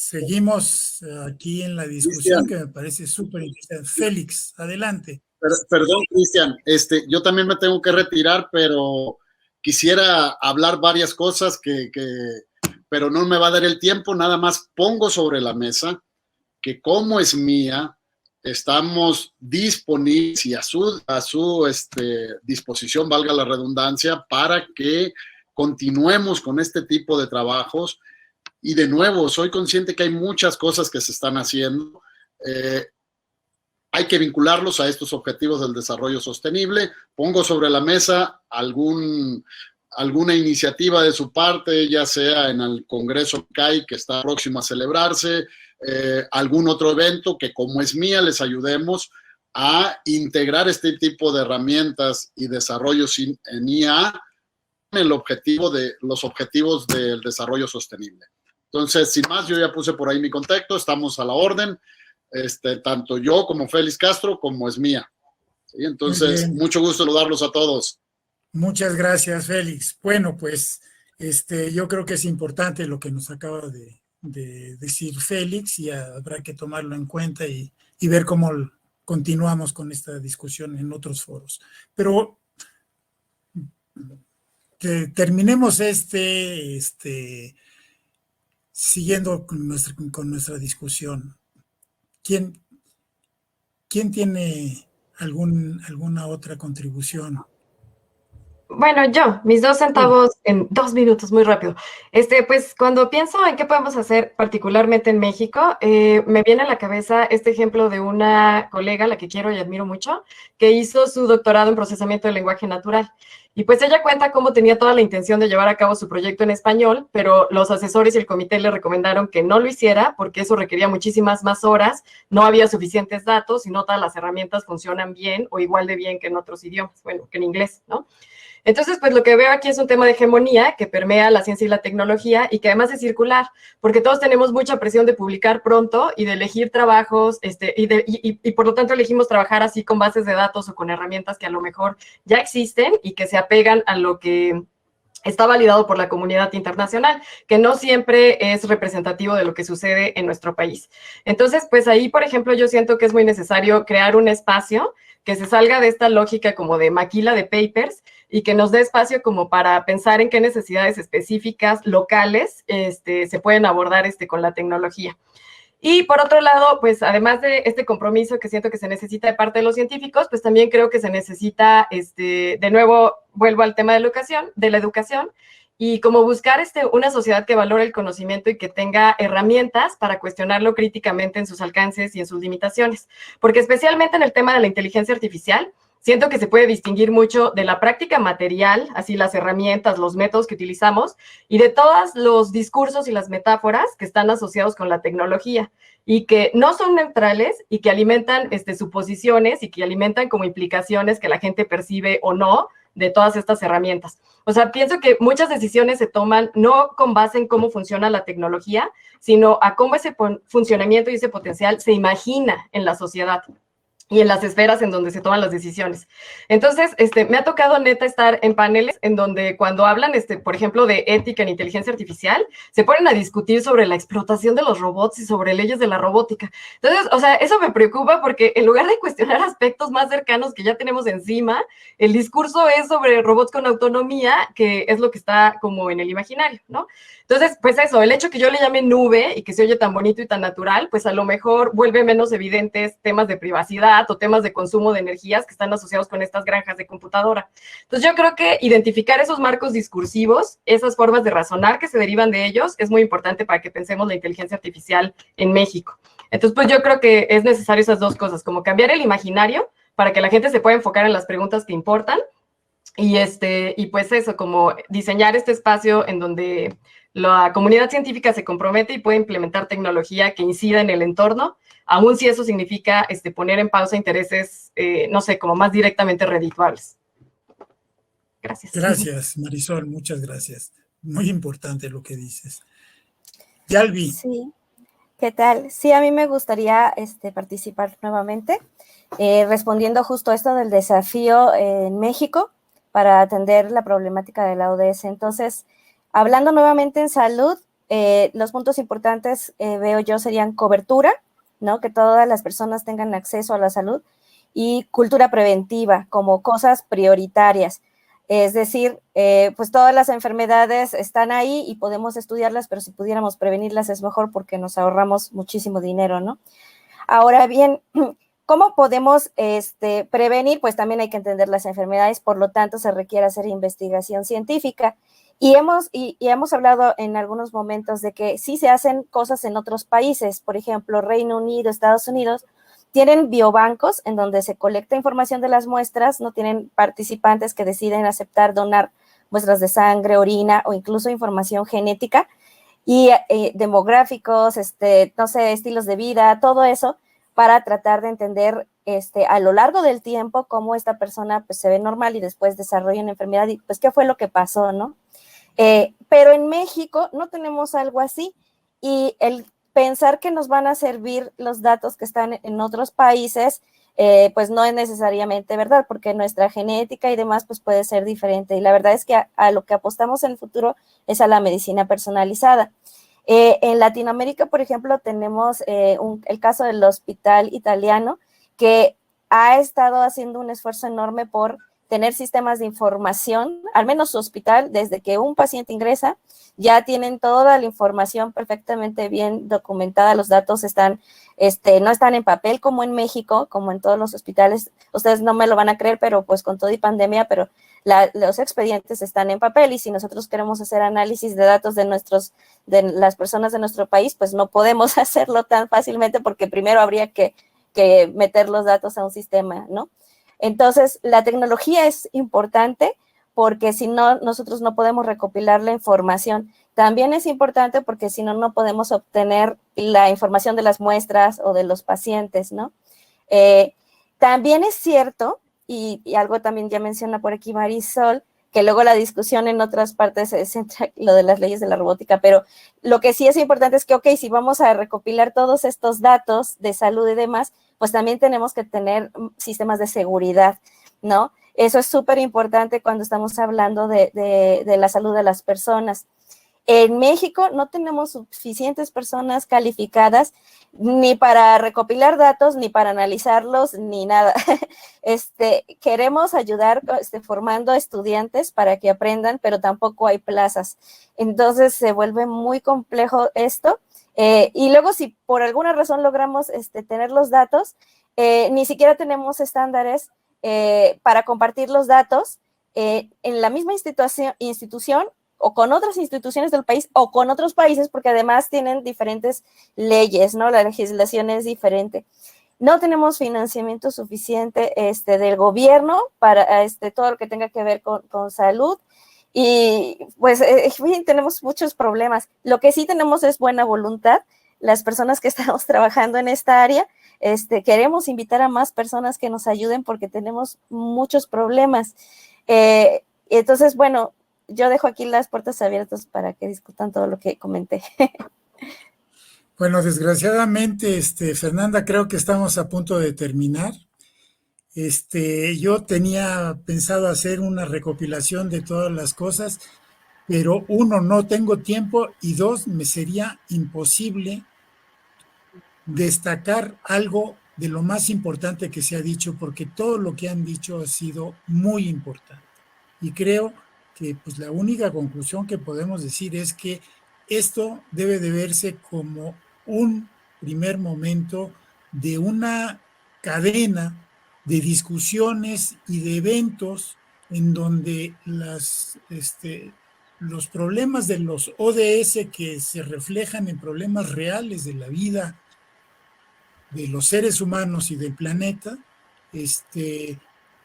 seguimos aquí en la discusión, Cristian, que me parece súper interesante. Félix, adelante. Perdón, Cristian, yo también me tengo que retirar, pero quisiera hablar varias cosas pero no me va a dar el tiempo. Nada más pongo sobre la mesa que como es mía, estamos disponibles y a su disposición, valga la redundancia, para que continuemos con este tipo de trabajos. Y de nuevo, soy consciente que hay muchas cosas que se están haciendo. Hay que vincularlos a estos objetivos del desarrollo sostenible. Pongo sobre la mesa alguna iniciativa de su parte, ya sea en el Congreso CAI, que está próximo a celebrarse, algún otro evento que, como es mía, les ayudemos a integrar este tipo de herramientas y desarrollos en IA en los objetivos del desarrollo sostenible. Entonces, sin más, yo ya puse por ahí mi contacto, estamos a la orden. Tanto yo como Félix Castro, como es mía. ¿Sí? Entonces, mucho gusto saludarlos a todos. Muchas gracias, Félix. Bueno, pues yo creo que es importante lo que nos acaba de decir Félix y habrá que tomarlo en cuenta y ver cómo continuamos con esta discusión en otros foros. Pero que terminemos siguiendo con nuestra discusión. ¿Quién tiene alguna otra contribución? Bueno, mis 2 centavos en 2 minutos, muy rápido. Pues cuando pienso en qué podemos hacer particularmente en México, me viene a la cabeza este ejemplo de una colega, la que quiero y admiro mucho, que hizo su doctorado en procesamiento del lenguaje natural. Y pues ella cuenta cómo tenía toda la intención de llevar a cabo su proyecto en español, pero los asesores y el comité le recomendaron que no lo hiciera porque eso requería muchísimas más horas, no había suficientes datos y no todas las herramientas funcionan bien o igual de bien que en otros idiomas, bueno, que en inglés, ¿no? Entonces, pues lo que veo aquí es un tema de hegemonía que permea la ciencia y la tecnología y que además es circular, porque todos tenemos mucha presión de publicar pronto y de elegir trabajos, y por lo tanto elegimos trabajar así con bases de datos o con herramientas que a lo mejor ya existen y que se apegan a lo que está validado por la comunidad internacional, que no siempre es representativo de lo que sucede en nuestro país. Entonces, pues ahí, por ejemplo, yo siento que es muy necesario crear un espacio que se salga de esta lógica como de maquila de papers y que nos dé espacio como para pensar en qué necesidades específicas locales se pueden abordar con la tecnología. Y por otro lado, pues además de este compromiso que siento que se necesita de parte de los científicos, pues también creo que se necesita, de nuevo, vuelvo al tema de la educación, y como buscar una sociedad que valore el conocimiento y que tenga herramientas para cuestionarlo críticamente en sus alcances y en sus limitaciones. Porque especialmente en el tema de la inteligencia artificial, siento que se puede distinguir mucho de la práctica material, así las herramientas, los métodos que utilizamos, y de todos los discursos y las metáforas que están asociados con la tecnología y que no son neutrales y que alimentan suposiciones y que alimentan como implicaciones que la gente percibe o no de todas estas herramientas. O sea, pienso que muchas decisiones se toman no con base en cómo funciona la tecnología, sino a cómo ese funcionamiento y ese potencial se imagina en la sociedad y en las esferas en donde se toman las decisiones. Entonces, me ha tocado neta estar en paneles en donde cuando hablan, por ejemplo, de ética en inteligencia artificial, se ponen a discutir sobre la explotación de los robots y sobre leyes de la robótica. Entonces, o sea, eso me preocupa porque en lugar de cuestionar aspectos más cercanos que ya tenemos encima, el discurso es sobre robots con autonomía, que es lo que está como en el imaginario, ¿no? Entonces, pues eso, el hecho que yo le llame nube y que se oye tan bonito y tan natural, pues a lo mejor vuelve menos evidentes temas de privacidad, movilidad o temas de consumo de energías que están asociados con estas granjas de computadora. Entonces yo creo que identificar esos marcos discursivos, esas formas de razonar que se derivan de ellos, es muy importante para que pensemos la inteligencia artificial en México. Entonces, pues yo creo que es necesario esas dos cosas, como cambiar el imaginario para que la gente se pueda enfocar en las preguntas que importan y pues eso, como diseñar este espacio en donde la comunidad científica se compromete y puede implementar tecnología que incida en el entorno, aun si eso significa poner en pausa intereses, no sé, como más directamente redituables. Gracias. Gracias, Marisol, muchas gracias. Muy importante lo que dices. Yalvi. Sí, ¿qué tal? Sí, a mí me gustaría participar nuevamente, respondiendo justo a esto del desafío en México para atender la problemática de la ODS. Entonces, hablando nuevamente en salud, los puntos importantes veo yo serían cobertura, ¿no? Que todas las personas tengan acceso a la salud, y cultura preventiva como cosas prioritarias. Es decir, pues todas las enfermedades están ahí y podemos estudiarlas, pero si pudiéramos prevenirlas es mejor porque nos ahorramos muchísimo dinero, ¿no? Ahora bien, ¿cómo podemos prevenir? Pues también hay que entender las enfermedades, por lo tanto se requiere hacer investigación científica. Y hemos hablado en algunos momentos de que sí se hacen cosas en otros países, por ejemplo, Reino Unido, Estados Unidos, tienen biobancos en donde se colecta información de las muestras, no tienen participantes que deciden aceptar donar muestras de sangre, orina o incluso información genética y demográficos, no sé, estilos de vida, todo eso para tratar de entender a lo largo del tiempo cómo esta persona pues se ve normal y después desarrolla una enfermedad y pues qué fue lo que pasó, ¿no? Pero en México no tenemos algo así y el pensar que nos van a servir los datos que están en otros países, pues no es necesariamente verdad, porque nuestra genética y demás pues puede ser diferente. Y la verdad es que a lo que apostamos en el futuro es a la medicina personalizada. En Latinoamérica, por ejemplo, tenemos el caso del Hospital Italiano, que ha estado haciendo un esfuerzo enorme por tener sistemas de información, al menos su hospital, desde que un paciente ingresa, ya tienen toda la información perfectamente bien documentada, los datos están, no están en papel como en México, como en todos los hospitales, ustedes no me lo van a creer, pero pues con todo y pandemia, pero los expedientes están en papel y si nosotros queremos hacer análisis de datos de las personas de nuestro país, pues no podemos hacerlo tan fácilmente porque primero habría que meter los datos a un sistema, ¿no? Entonces, la tecnología es importante porque si no, nosotros no podemos recopilar la información. También es importante porque si no, no podemos obtener la información de las muestras o de los pacientes, ¿no? También es cierto, y algo también ya menciona por aquí Marisol, que luego la discusión en otras partes se centra lo de las leyes de la robótica, pero lo que sí es importante es que, ok, si vamos a recopilar todos estos datos de salud y demás, pues también tenemos que tener sistemas de seguridad, ¿no? Eso es súper importante cuando estamos hablando de la salud de las personas. En México no tenemos suficientes personas calificadas ni para recopilar datos, ni para analizarlos, ni nada. Queremos ayudar formando estudiantes para que aprendan, pero tampoco hay plazas. Entonces se vuelve muy complejo esto. Y luego si por alguna razón logramos tener los datos, ni siquiera tenemos estándares para compartir los datos en la misma institución o con otras instituciones del país o con otros países, porque además tienen diferentes leyes, ¿no? La legislación es diferente. No tenemos financiamiento suficiente del gobierno para todo lo que tenga que ver con salud. Y pues tenemos muchos problemas. Lo que sí tenemos es buena voluntad. Las personas que estamos trabajando en esta área, queremos invitar a más personas que nos ayuden porque tenemos muchos problemas. Entonces, bueno, yo dejo aquí las puertas abiertas para que discutan todo lo que comenté. Bueno, desgraciadamente, Fernanda, creo que estamos a punto de terminar. Yo tenía pensado hacer una recopilación de todas las cosas, pero uno, no tengo tiempo y dos, me sería imposible destacar algo de lo más importante que se ha dicho, porque todo lo que han dicho ha sido muy importante. Y creo que pues la única conclusión que podemos decir es que esto debe de verse como un primer momento de una cadena de discusiones y de eventos en donde los problemas de los ODS que se reflejan en problemas reales de la vida de los seres humanos y del planeta,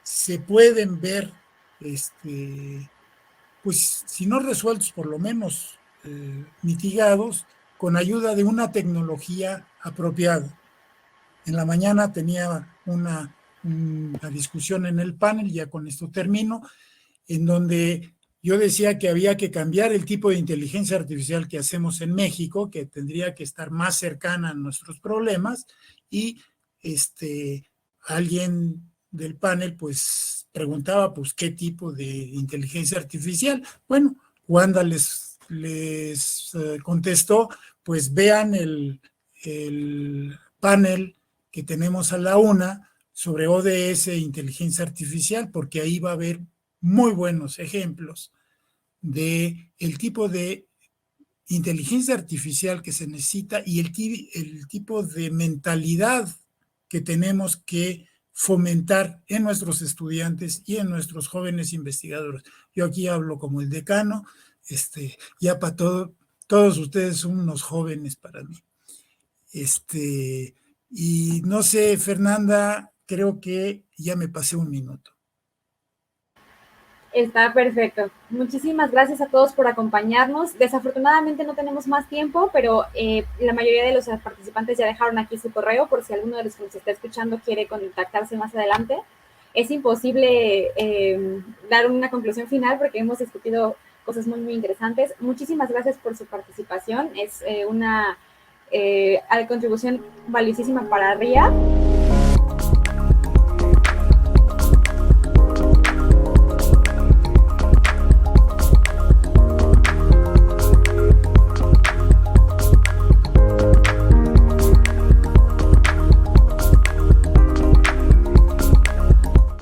se pueden ver, pues si no resueltos, por lo menos mitigados, con ayuda de una tecnología apropiada. En la mañana tenía una discusión en el panel, ya con esto termino, en donde yo decía que había que cambiar el tipo de inteligencia artificial que hacemos en México, que tendría que estar más cercana a nuestros problemas, y alguien del panel pues preguntaba pues qué tipo de inteligencia artificial. Bueno, Wanda les contestó, pues vean el panel que tenemos a la 1 sobre ODS e inteligencia artificial, porque ahí va a haber muy buenos ejemplos de el tipo de inteligencia artificial que se necesita y el tipo de mentalidad que tenemos que fomentar en nuestros estudiantes y en nuestros jóvenes investigadores. Yo aquí hablo como el decano, ya para todos ustedes son unos jóvenes para mí. Y no sé, Fernanda, creo que ya me pasé un minuto. Está perfecto. Muchísimas gracias a todos por acompañarnos. Desafortunadamente no tenemos más tiempo, pero la mayoría de los participantes ya dejaron aquí su correo por si alguno de los que nos está escuchando quiere contactarse más adelante. Es imposible dar una conclusión final porque hemos discutido cosas muy, muy interesantes. Muchísimas gracias por su participación. Es una contribución valiosísima para RIA.